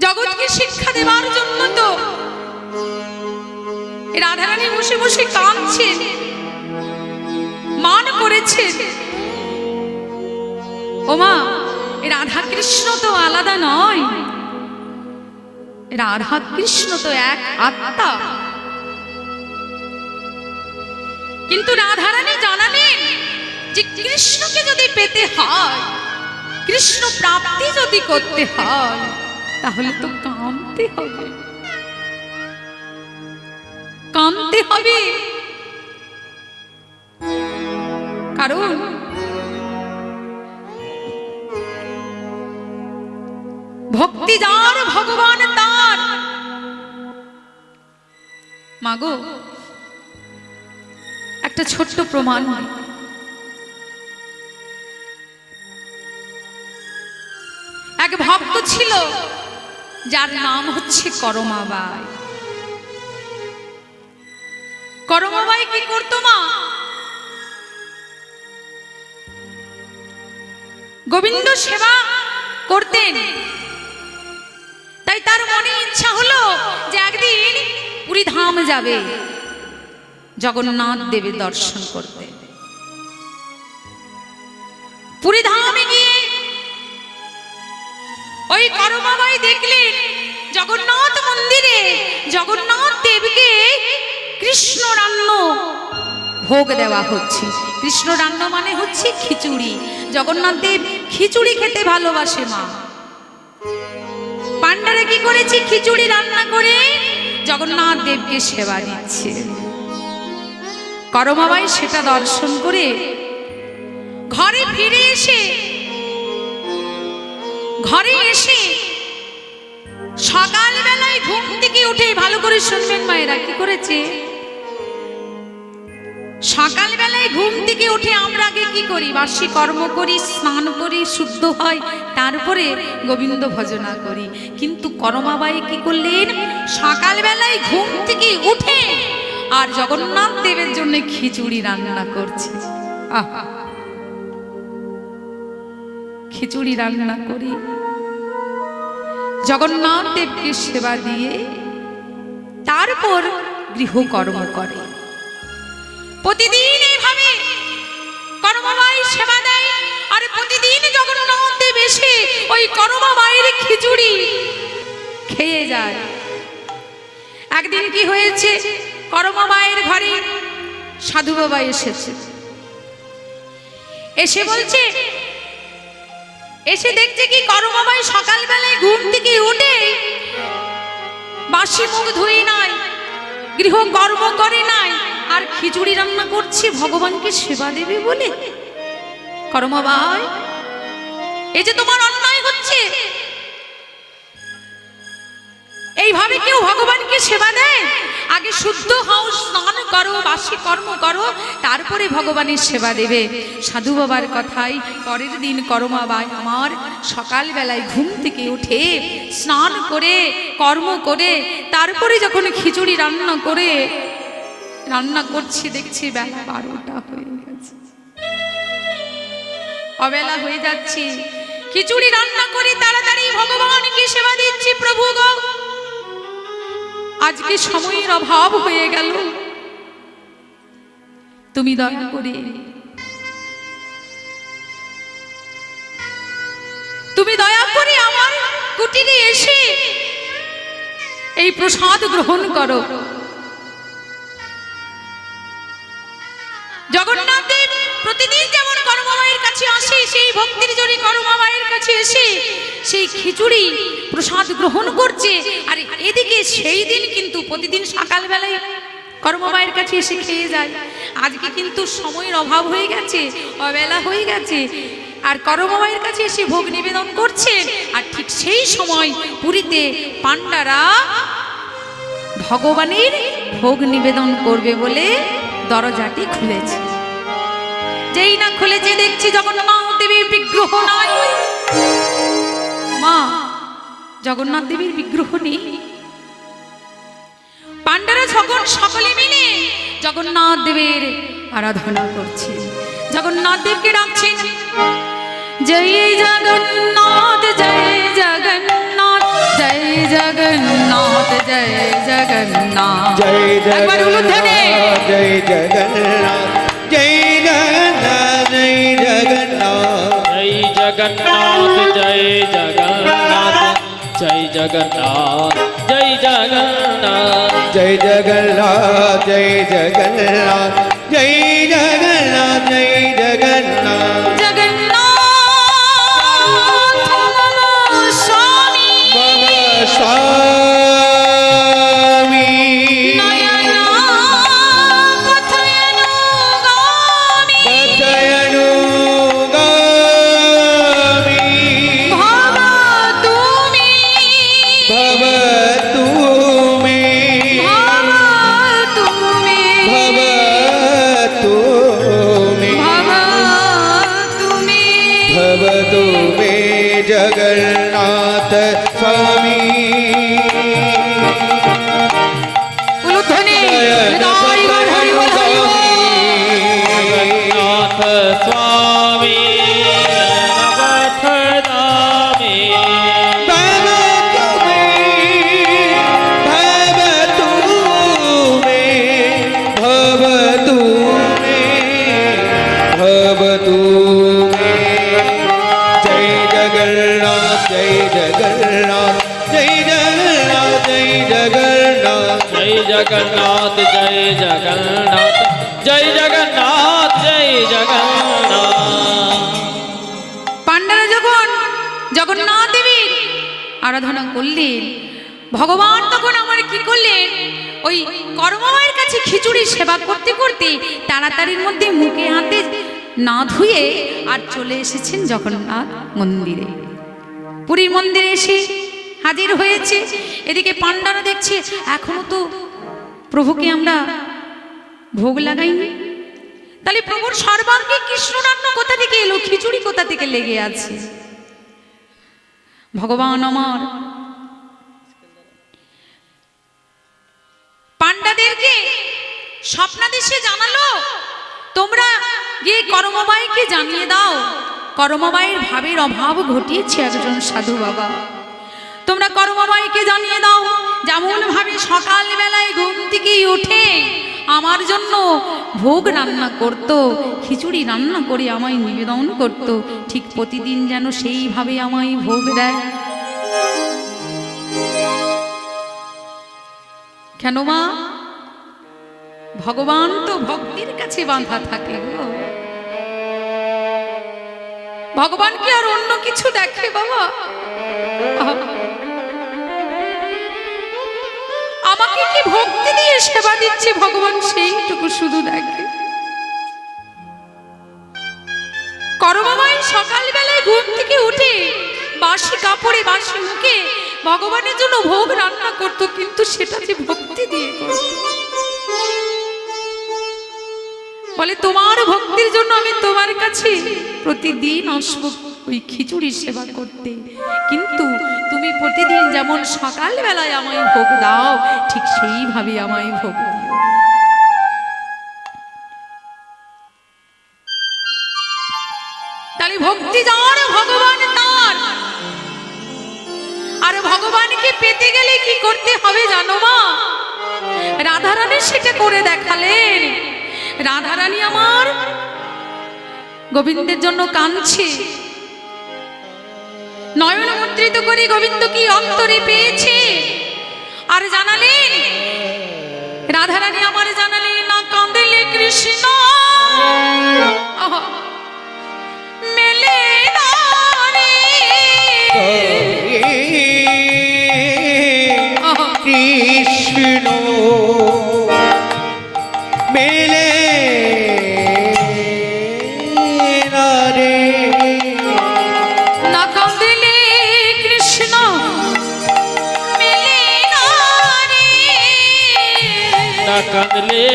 জগৎকে শিক্ষা দেওয়ার জন্য তো রাধারানী বসে বসে কাঁদছে, মান করেছে। ওমা, রাধা কৃষ্ণ তো আলাদা নয়, রাধা কৃষ্ণ তো এক আত্মা। কিন্তু রাধারানী জানালেন যে কৃষ্ণকে যদি পেতে হয়, কৃষ্ণ প্রাপ্তি যদি করতে হয়, তাহলে তো কাঁদতে হবে, কাঁদতে হবে। কারণ ভক্তি যার ভগবান তার। মাগো, একটা ছোট্ট প্রমাণ। এক ভক্ত ছিল যার নাম হচ্ছে করমাবাই। করমাবাই কি করতো মা? গোবিন্দ সেবা করতেন। তাই তার মনে ইচ্ছা হলো যে একদিন পুরী ধাম যাবে, জগন্নাথ দেবের দর্শন করতে। পুরী ধামে গিয়ে ওই করমাবাই দেখলেন জগন্নাথ মন্দিরে জগন্নাথ দেবকে কৃষ্ণ রান্ন ভোগ দেওয়া হচ্ছে। কৃষ্ণ রান্ন মানে হচ্ছে খিচুড়ি। জগন্নাথ দেব খিচুড়ি খেতে ভালোবাসে মা। পান্ডারা কি করেছে? খিচুড়ি রান্না করে জগন্নাথ দেবকে সেবা দিচ্ছে। করমাবাই সেটা দর্শন করে ঘরে ফিরে এসে সকালবেলায় ঘুম থেকে উঠে, ভালো করে শুনবেন মায়েরা, কি করেছে? সকালবেলায় ঘুম থেকে উঠে আমরা আগে কি করি? বাসি কর্ম করি, স্নান করি, শুদ্ধ হয়, তারপরে গোবিন্দ ভজনা করি। কিন্তু করমাবাই কি করলেন? সকালবেলায় ঘুম থেকে উঠে আর জগন্নাথ দেবের জন্য খিচুড়ি রান্না করছে। আহা, খিচুড়ি রান্না করি জগন্নাথ দেবকে সেবা দিয়ে তারপর গৃহকর্ম করে। প্রতিদিন এইভাবে করমাবাই সেবা দেয় আর প্রতিদিন জগন্নাথ দেব এসে ওই করমাবাইয়ের খিচুড়ি খেয়ে যায়। একদিন কি হয়েছে? করমাবাইয়ের ঘরে সাধু বাবা এসেছে। এসে বলছে, এসে দেখছে কি করমাবাই সকালবেলায় ঘুম থেকে উঠে বাসি মুখ ধুয়ে নাই, গৃহকর্ম করে নাই, আর খিচুড়ি রান্না করছে ভগবানকে সেবা দেবে বলে। করমাবাই, এই যে তোমার অন্যায় হচ্ছে। এইভাবে কেউ ভগবানকে সেবা দেয়? আগে শুদ্ধ হও, স্নান করো, বাসি কর্ম করো, তারপরে ভগবানের সেবা দেবে। সাধু বাবার কথাই পরের দিন করমাবাই আমার সকালবেলায় ঘুম থেকে উঠে স্নান করে কর্ম করে তারপরে যখন খিচুড়ি রান্না করছি, দেখছি বেলা 12টা হয়ে গেছে, অবেলা হয়ে যাচ্ছে। খিচুড়ি রান্না করে তাড়াতাড়ি ভগবানকে সেবা দিচ্ছি। প্রভু গো, আজকে সময়ের অভাব হয়ে গেল, তুমি দয়া করে আমার কুটিরে এসে এই প্রসাদ গ্রহণ করো। জগন্নাথ দেব প্রতিদিন যেমন করমাবাইয়ের কাছে আসে, সেই ভক্তির জন্য করমাবাইয়ের কাছে এসে সেই খিচুড়ি প্রসাদ গ্রহণ করছে। আর এদিকে সেই দিন কিন্তু প্রতিদিন সকালবেলায় করমাবাইয়ের কাছে এসে খেয়ে যায়। আজকে কিন্তু সময়ের অভাব হয়ে গেছে, অবেলা হয়ে গেছে, আর করমাবাইয়ের কাছে এসে ভোগ নিবেদন করছে। আর ঠিক সেই সময় পুরীতে পান্ডারা ভগবানের ভোগ নিবেদন করবে বলে দরজাটি খুলেছে। যেই না খুলেছে দেখছি জগন্নাথ দেবীর বিগ্রহ নাই। মা, জগন্নাথ দেবীর বিগ্রহ নেই। পান্ডারা যখন সকলে মিলে জগন্নাথ দেবের আরাধনা করছে, জগন্নাথ দেবকে ডাকছেন, জয় জগন্নাথ জয় জগন্নাথ জয় জগন্নাথ জয় জগন্নাথ, জয় একবার উলুধ্বনি, জয় জগন্নাথ জয় জগন্নাথ জয় জগন্নাথ জয় জগন্নাথ জয় জগন্নাথ জয় জগন্নাথ জয় জগন্নাথ জয় জগন্নাথ জয় জগন্নাথ জয় জগন্নাথ জয় জগন্নাথ জগন্নাথ স্বামী বাবা স্বামী जगन्नाथ भवतु मे जय जगन्नाथ जय जगन्नाथ जय जगन्नाथ जय जगन्नाथ जय जगन्नाथ जय जगन्नाथ जय जगन्नाथ जय जगन्नाथ। পাণ্ডারা যখন জগন্নাথ দেবীর আরাধনা করলেন, ভগবান তখন আমার কি করলেন, ওই কর্মমায়ের কাছে খিচুড়ি সেবা করতে করতে তাড়াতাড়ির মধ্যে মুখে হাতে না ধুয়ে আর চলে এসেছেন জগন্নাথ মন্দিরে। পুরীর মন্দিরে এসে হাজির হয়েছে। এদিকে পাণ্ডারা দেখছে এখনো তো প্রভুকে আমরা ভোগ লাগাইনি, তাহলে প্রভুর সর্বাঙ্গে কৃষ্ণরান্য কোথা থেকে এলো, খিচুড়ি কোথা থেকে লেগে আছে। ভগবান আমার পাণ্ডাদেরকে স্বপ্নাদেশে জানালো, তোমরা গিয়ে কর্মবাইকে জানিয়ে দাও, কর্মবাইয়ের ভাবের অভাব ঘটিয়েছে একজন সাধু বাবা। তোমরা কর্মবাইকে জানিয়ে দাও যেমন ভাবে সকাল বেলায় ঘুম থেকে উঠে আমার জন্য ভোগ রান্না করত, খিচুড়ি রান্না করে আমায় নিবেদন করত, ঠিক প্রতিদিন যেন সেইভাবে আমায় ভোগ দেয়। কেন মা? ভগবান তো ভক্তির কাছে বাঁধা থাকে গো। ভগবান কি আর অন্য কিছু দেখে বাবা? আমাকে কি ভক্তি দিয়ে সেবা দিচ্ছে ভগবান সেইটুকু শুধু দেখে। করমামাই সকালবেলায় ঘুম থেকে উঠে বাসি কাপড়ে বাসি মুখে ভগবানের জন্য ভোগ রান্না করত, কিন্তু সেটা যে ভক্তি দিয়ে করত। বলে তোমার ভক্তির জন্য আমি তোমার কাছে প্রতিদিন আসবো ওই খিচুড়ি সেবা করতে, কিন্তু তুমি প্রতিদিন যেমন সকাল বেলায় আমায় ভোগ দাও ঠিক সেইভাবে আমায় ভোগ দিও। তাহলে ভক্তি যার ভগবান তার। আর ভগবানকে পেতে গেলে কি করতে হবে জানো মা? রাধারানী সেটা করে দেখালেন। রাধারানী আমার গোবিন্দের জন্য কাঁদছে, নয়ন মুদ্রিত করে গোবিন্দ কি অন্তরে পেয়েছে আর জানালেন, রাধারানী আমার জানালেন, না কাঁদিলে কৃষ্ণ মেলে না রে কৃষ্ণ মেলে না রে, না কাঁদিলে কৃষ্ণ মেলে না রে, না কাঁদলে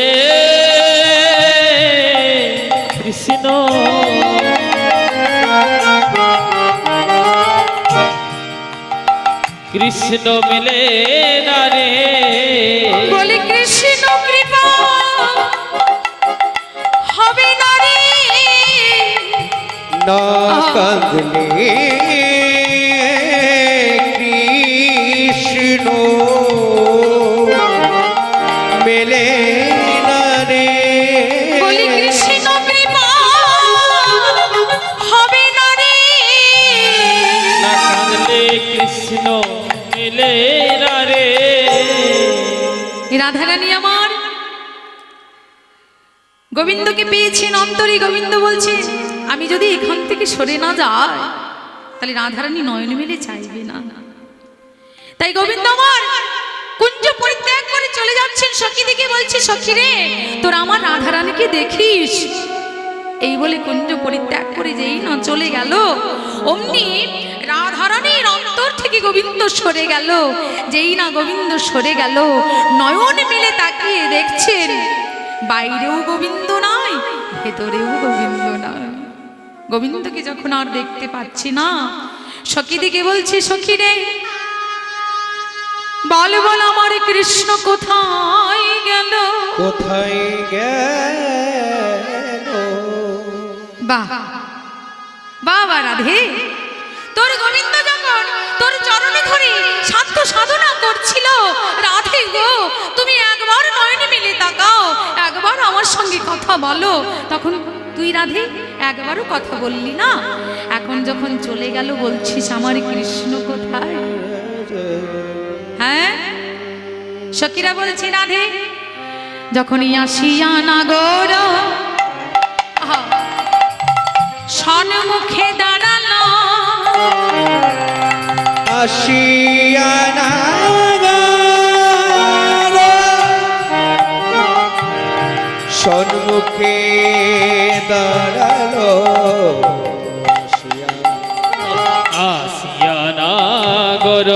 কৃষ্ণ কৃষ্ণ মিলে না রে। বলে কৃষ্ণ কৃপা হবে না রে, না কাঁদলে কৃষ্ণ মেলে না রে। বলে কৃষ্ণ কৃপা হবে না রে, না কাঁদলে কৃষ্ণ মিলে না রে। রাধারানী আমার গোবিন্দকে পেয়েছেন অন্তরে। গোবিন্দ বলছে আমি যদি এখান থেকে সরে না যাই তাহলে রাধারানী নয়ন মেলে চাইবে না। তাই গোবিন্দ আমার কুঞ্জ পরিত্যাগ করে চলে যাচ্ছেন। সখী দিকে বলছে, সখী রে তোর আমার রাধারানীকে দেখিস। এই বলে কুঞ্জ পরিত্যাগ করে যেই না চলে গেল, অমনি রাধারানীর অন্তর থেকে গোবিন্দ সরে গেল। যেই না গোবিন্দ সরে গেল, নয়ন মেলে তাকিয়ে দেখছেন বাইরেও গোবিন্দ নাই, ভেতরেও গোবিন্দ নাই। গোবিন্দকে যখন আর দেখতে পাচ্ছি না, সখী দিকে বলছে, সখী রে বল বল আমার কৃষ্ণ কোথায় গেল? কোথায় গেল? বাহ বাবা রাধে, তোর গোবিন্দ যখন তোর চরণে ধরে সাধ্য সাধনা করছিল, রাধে গো তুমি একবার নয়নে মিলে তাকাও, একবার আমার সঙ্গে কথা বলো। তখন তুই রাধে একবারও কথা বললি না, এখন যখন চলে গেল বলছিস আমার কৃষ্ণ কোথায়? হ্যাঁ, সখীরা বলছি রাধে যখনই আসিয়া নাগর সন্মুখে দাঁড়ালো, আসিয়া সন্মুখে দাঁড়ালো, আসিয়া নাগর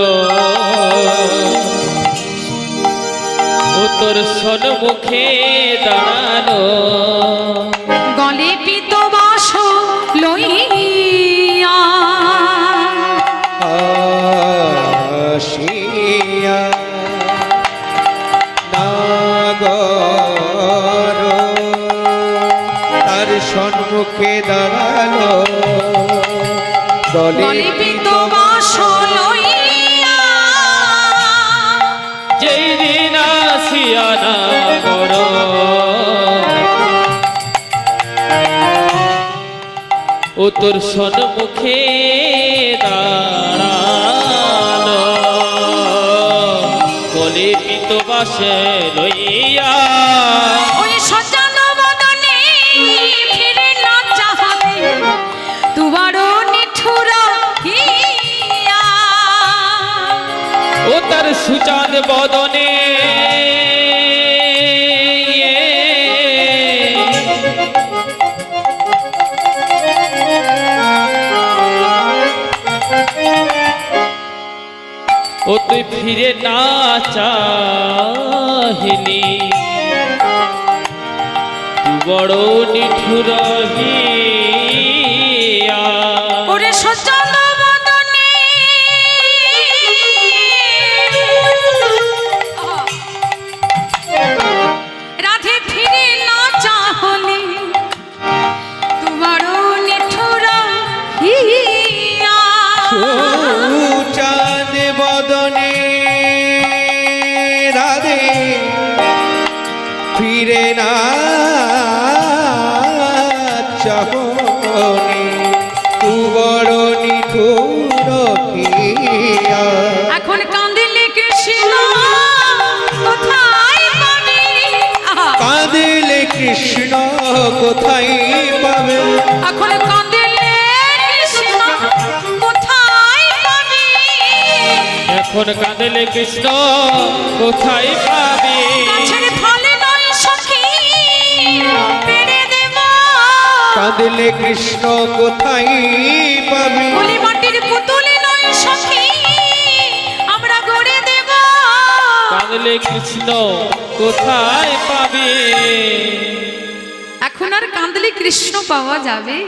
উত্তর সন্মুখে দাঁড়ালো, গলে পিত বাস লইয়া, আসিয়া নাগর তার সন্মুখে দাঁড়ালো, গলে পিত বাস লইয়া, যেই দিন আসিয়া নাগর উত্তর সন্মুখে দাঁড়ালো, গলে পিত বাসে লইয়া, ওই সজানো বদনে ফিরে না চাহাতে তুবারো নিঠুর হিয়া, ও তার সুচাঁদ বদনে ও তুই ফিরে না চাহিলি, তু বড় নিঠুর হিয়া, ওরে সজানো বদনে রাধে ফিরে না চাহলি তোমারও নিঠুর হিয়া, চাঁদ বদনে রাধে ফিরে না চাহনি, তু বড় নিঠুর হিয়া। এখন কাঁদিলে কৃষ্ণ কোথায় পাবে, কাঁদিলে কৃষ্ণ কোথায় পাবে, এখন কাঁদিলে কৃষ্ণ কোথায় পাবে, এখন কাঁদলে কৃষ্ণ কোথায় পাবি, গাছের ফলে নয় সখী পেড়ে দেব, কাঁদিলে কৃষ্ণ কোথায় পাবে, বলি মাটির পুতুলে নয় সখী আমরা গড়ে দেব, কাঁদলে কৃষ্ণ কোথায় পাবি, এখন আর কাঁদলে কৃষ্ণ পাওয়া যাবে?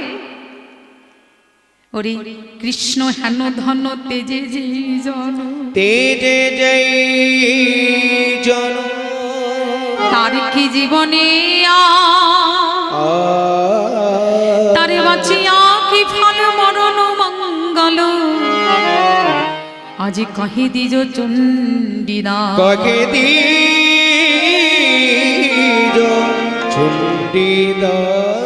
ওরে কৃষ্ণ হেন ধন তেজে যে জন, তেজে যেই জন তার কি জীবনে তারে বাঁচিয়া কি ফল মরণ মঙ্গল, আজি কহি দিজ চণ্ডীদা, কহে দিজ চণ্ডীদাস।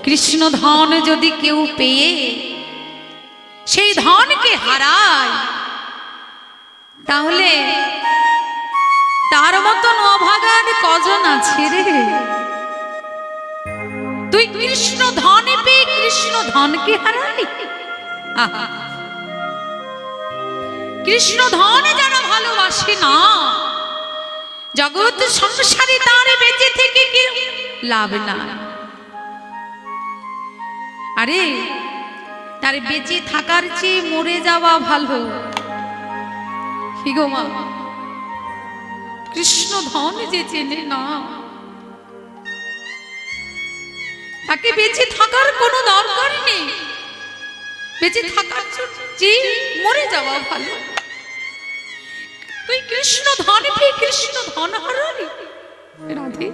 কৃষ্ণ ধন যদি কেউ পেয়ে সেই ধনকে হারায়, তাহলে তার মতন অভাগার কজন আছে রে? তুই কৃষ্ণ ধন পেয়ে কৃষ্ণ ধনকে হারালি। আহা, কৃষ্ণ ধন যারা ভালোবাসে না, জগৎ সংসারে তার বেঁচে থেকে কি লাভ না। আরে তার বেঁচে থাকার চেয়ে মরে যাওয়া ভালো। কি গো মা, কৃষ্ণ ধন যে চেনে না, তাকে বেঁচে থাকার কোনো দরকার নেই। বেঁচে থাকার চেয়ে মরে যাওয়া ভালো। তুই কৃষ্ণ ধন পেয়ে কৃষ্ণ ধন হারালি রাধে।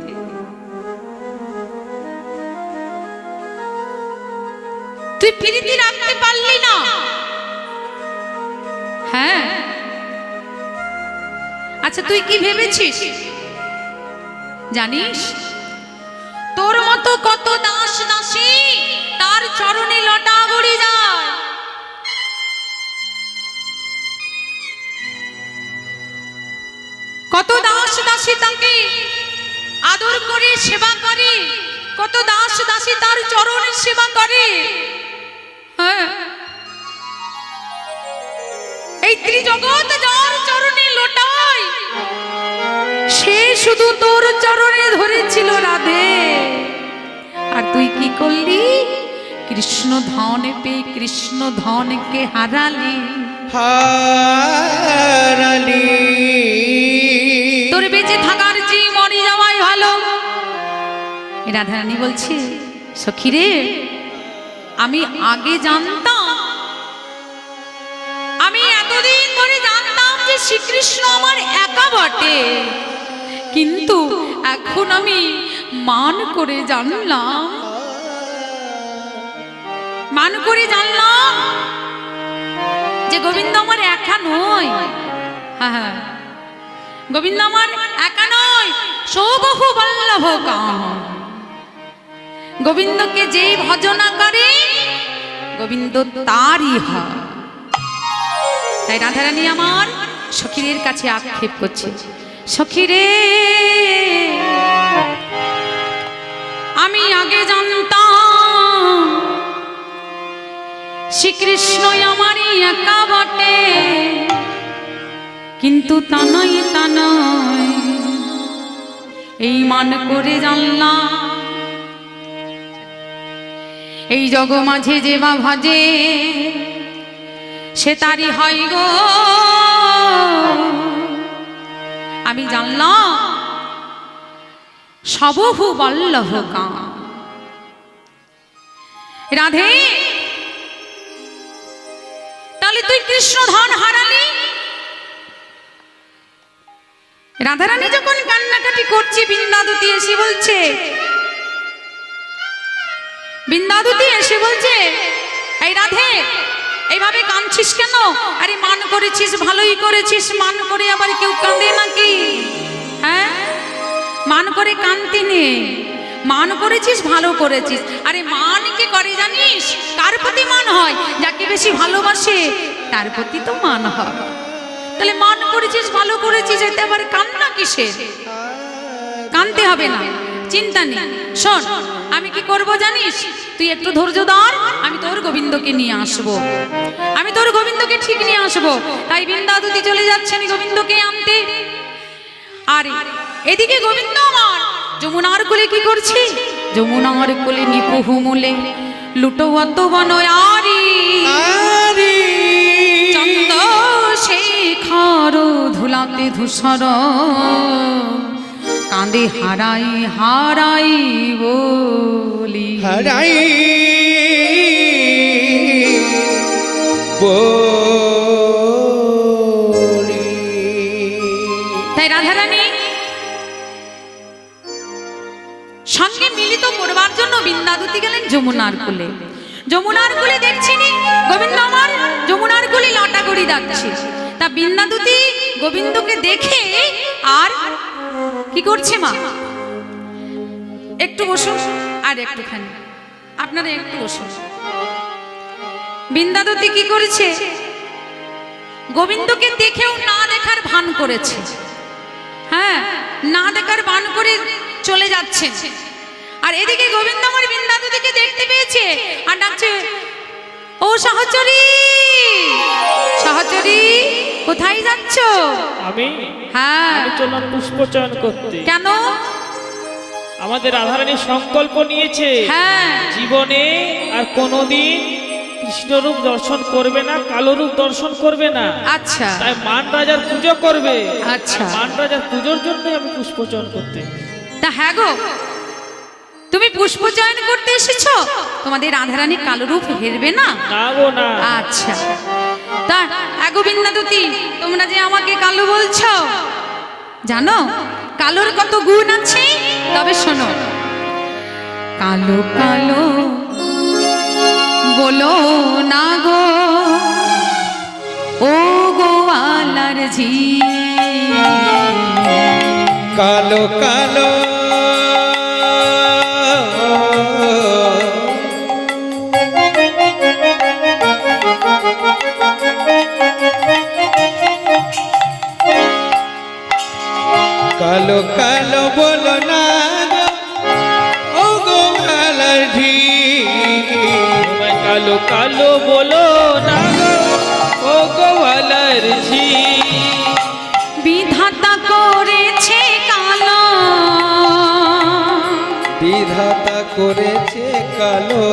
তুই প্রীতি রাখতে পারলি না। হ্যাঁ, আচ্ছা তুই কি ভেবেছিস জানিস? তোর মতো কত দাস চরণে লটা গড়ি যায়। কত দাস দাসী তাকে আদর করে সেবা করে, কত দাস দাসী তার চরণের সেবা করে। হ্যাঁ, এই ত্রিজগৎ যার চরণে লোটায়, সে শুধু তোর চরণে ধরেছিল রাধে। আর তুই কি করলি? কৃষ্ণ ধন পেয়ে কৃষ্ণ ধনকে হারালি। হারালি তোর বেঁচে থাকার চেয়ে মরে যাওয়াই ভালো। রাধারানী বলছে, সখী রে, আমি আগে জানতাম, আমি এতদিন ধরে জানতাম যে শ্রীকৃষ্ণ আমার একা বটে, কিন্তু এখন আমি মান করে জানলাম, মান করে জানলাম যে গোবিন্দ আমার একা নয়। হ্যাঁ হ্যাঁ, গোবিন্দ আমার একা নয়, সৌবহু বল্লভ কাম। গোবিন্দকে যে ভজনা করে গোবিন্দ তারই হয়। তাই রাধারানী আমার সখীদের কাছে আক্ষেপ করছে, সখীরে আমি আগে জানতাম শ্রীকৃষ্ণই আমারই একা বটে, কিন্তু তা নয়, তা নয়, এই মান করে জানলাম এই জগ মাঝে যে বা ভজে সে তারই হয় গো। আমি জানলাম সবহু বল্লভ কাম। রাধে, তাহলে তুই কৃষ্ণ ধন হারালি। রাধারানী যখন কান্নাকাটি করছে, বৃন্দাদুতি এসে বলছে, বৃন্দাদুতি এসে বলছে, এই রাধে এইভাবে কাঁদছিস কেন? আরে মান করেছিস, ভালোই করেছিস, মান করে আবার কেউ কাঁদে নাকি? হ্যাঁ, মান করে কাঁদতে নেই, মান করেছিস, ভালো করেছিস। আরে মান কি করে জানিস? কার প্রতি মান হয়? যাকে বেশি ভালোবাসে তার প্রতি তো মান হয়। তাহলে মান করেছিস, ভালো করেছিস, এতে আবার কান্না কিসের? কাঁদতে হবে না, চিন্তা নেই। শোন, আমি কি করব জানিস? তুই একটু ধৈর্য ধর, আমি তোর গোবিন্দকে নিয়ে আসবো, আমি তোর গোবিন্দকে ঠিক নিয়ে আসবো। তাই বৃন্দাদুতি চলে যাচ্ছেন গোবিন্দকে আনতে। আর এদিকে গোবিন্দ আমার যমুনার কোলে কি করছে? যমুনার কোলে নিপুহু মূলে লুটোয়াত বনয়ারি চন্দ শেখর ধুলাতে ধূসর কাঁদে হারাই হারাই বলি, হারাই বলি। তাই রাধারানী সঙ্গে মিলিত করবার জন্য বৃন্দাদুতি গেলেন যমুনার কোলে। যমুনার কোলে দেখছিনি গোবিন্দ আমার যমুনার কোলে লটা করি যাচ্ছে। তা বৃন্দাদুতি গোবিন্দকে দেখে আর কি করছে? মা একটু বসুন, আর একটুখানি আপনারা একটু বসুন। বৃন্দাদুতি কি করেছে? গোবিন্দকে দেখেও না দেখার ভান করেছে। হ্যাঁ, না দেখার ভান করে চলে যাচ্ছে। আর এদিকে গোবিন্দ আমার বৃন্দাদুতিকে দেখতে পেয়েছে আর ডাকছে, ও সহচরী, সহচরী কোথায় যাচ্ছ? আমি হ্যাঁ, আমি চললাম পুষ্পচয়ন করতে। কেন? আমাদের রাধারানী সংকল্প নিয়েছে, হ্যাঁ, জীবনে আর কোনোদিন কৃষ্ণরূপ দর্শন করবে না, কালো রূপ দর্শন করবে না। আচ্ছা, তাই মান রাজার পুজো করবে। আচ্ছা, মান রাজার পুজোর জন্যই আমি পুষ্পচয়ন করতে। তা হ্যাঁ গো, তুমি পুষ্প চয়ন করতে এসেছো? তোমাদের রাধারানী কালো রূপ হেরবে না? না গো না। আচ্ছা, তা আগো বৃন্দাদুতি, তোমরা যে আমাকে কালো বলছো, জানো কালোর কত গুণ আছে? তবে শোনো, কালো কালো বলো না গো, ও গোয়ালার ঝি, কালো কালো ঠিক তোমায় কালো কালো বলো না গো ও গোয়ালার ঝি বিধাতা করেছে কালো, বিধাতা করেছে কালো,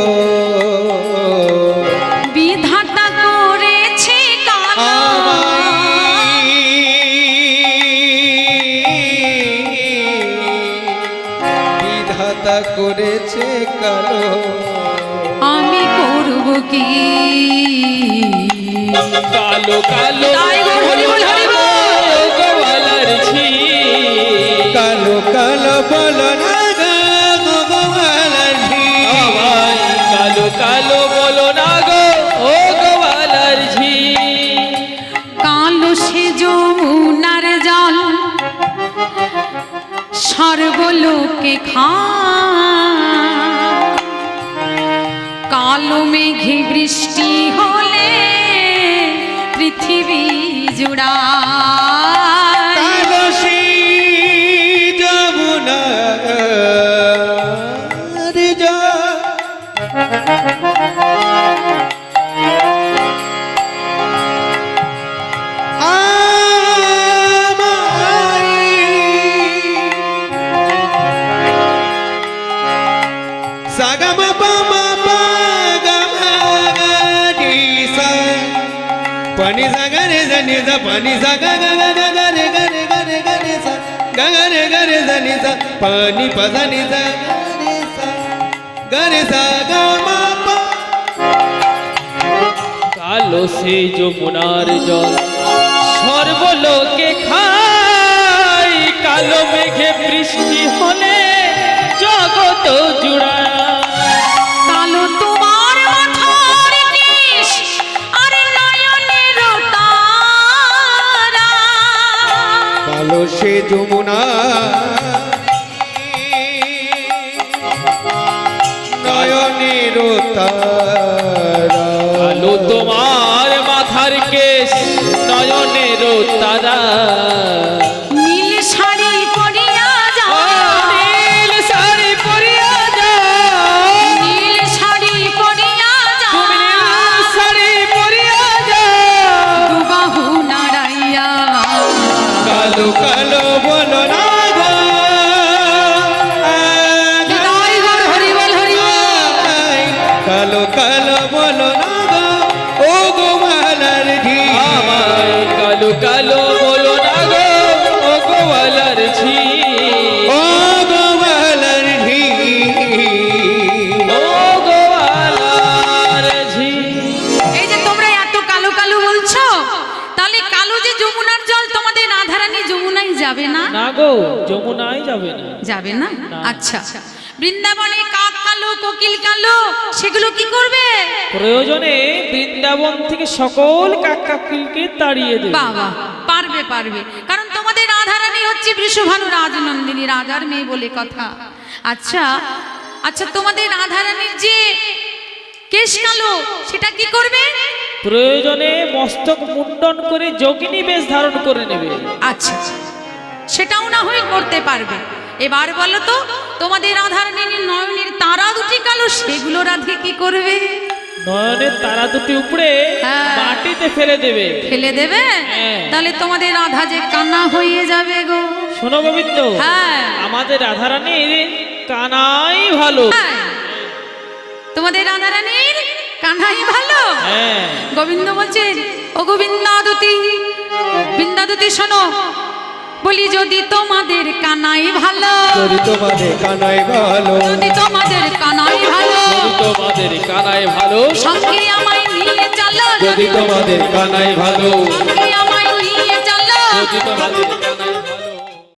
বিধাতা করেছে কালো, বিধাতা করেছে কালো, আমি করব কি? কালো কালো তাই গো, হরি বল, হরি বল। ও গোয়ালার ঝি কালো কালো বলো না গো গোয়ালার ঝি আমায় কালো কালো বলো না গো ও গোয়ালার ঝি কালো সে যমুনার জল সর্বলোকে খায়, কালো মেঘে বৃষ্টি হলে পৃথিবী জুড়ায়। কালো সে যমুনার জল সাগম পম পগম নি সা pani sa ga re sa ni sa pani sa ga ga ga ga ga re ga re ga re ga re sa ga ga re sa ni sa pani pa sa ni sa ga re sa ga ma pa কালো সেই যমুনার জল সর্বলোকে খাই কালো মেঘে বৃষ্টি হলে জগত জুড়ায় কালো তোমার মাথার কেশ আর নয়নের তারা, কালো সে যমুনা নয়নের তারা কালো তোমার মাথার কেশ নয়নের তারা নীল শাড়ি পরিয়া যাও, নীল শাড়ি পরিয়া যাও নীল শাড়ি পরিয়া যাও, তুমি নীল শাড়ি পরিয়া যাও দুবাহু নাড়াইয়া। কালো কালো বলো না গো জয় গো, হরি বল, হরি বল। কালো কালো বলো না গো ও গোমালার ঝি আমায় কালো কালো বলো না গো ও গোয়ালার ঝি ও গোমালার ঝি ও গোয়ালার ঝি এই যে তোমরা এত কালো কালো বলছো, তাহলে কালো যে যমুনার জল তোমাদের রাধারানী যমুনায় যাবে না? না গো যমুনায় যাবে না যাবে না? আচ্ছা, বৃন্দাবনে কাক কালো, কোকিল কালো, সেগুলো কি করবে? প্রয়োজনে বৃন্দাবন থেকে সকল কাককাকিলকে তাড়িয়ে দেবে বাবা, পারবে পারবে, কারণ তোমাদের রাধারানী হচ্ছে বৃষভানু রাজনন্দিনী, রাজার মেয়ে বলে কথা। আচ্ছা আচ্ছা, তোমাদের রাধারানীর যে কেশ কালো, সেটা কি করবে? প্রয়োজনে মস্তক মুন্ডন করে যোগিনী বেশ ধারণ করে নেবে আচ্ছা, সেটাও না হয়ে করতে পারবে। এবার বলো তো, তোমাদের রাধারানীর নয়নের তারা দুটি কালো, সেগুলো রাধে কি করবে? নয়নের তারা দুটি উপরে হ্যাঁ। মাটিতে ফেলে দেবে ফেলে দেবে? হ্যাঁ। তাহলে তোমাদের রাধা যে কান্না হয়ে যাবে গো। শোনো গোবিন্দ হ্যাঁ। আমাদের রাধারানীর কানাই ভালো হ্যাঁ, তোমাদের রাধারানীর কান্নাই ভালো। হ্যাঁ গোবিন্দ বলছেন, ও গোবিন্দাদুতি, বৃন্দাদুতি শোনো, বলি যদি তোমাদের কানাই ভালো, যদি তোমাদের কানাই ভালো যদি তোমাদের কানাই ভালো, যদি তোমাদের কানাই ভালো সঙ্গে আমায় নিয়ে চলো, যদি তোমাদের কানাই ভালো সঙ্গে আমায় নিয়ে চলো, যদি তোমাদের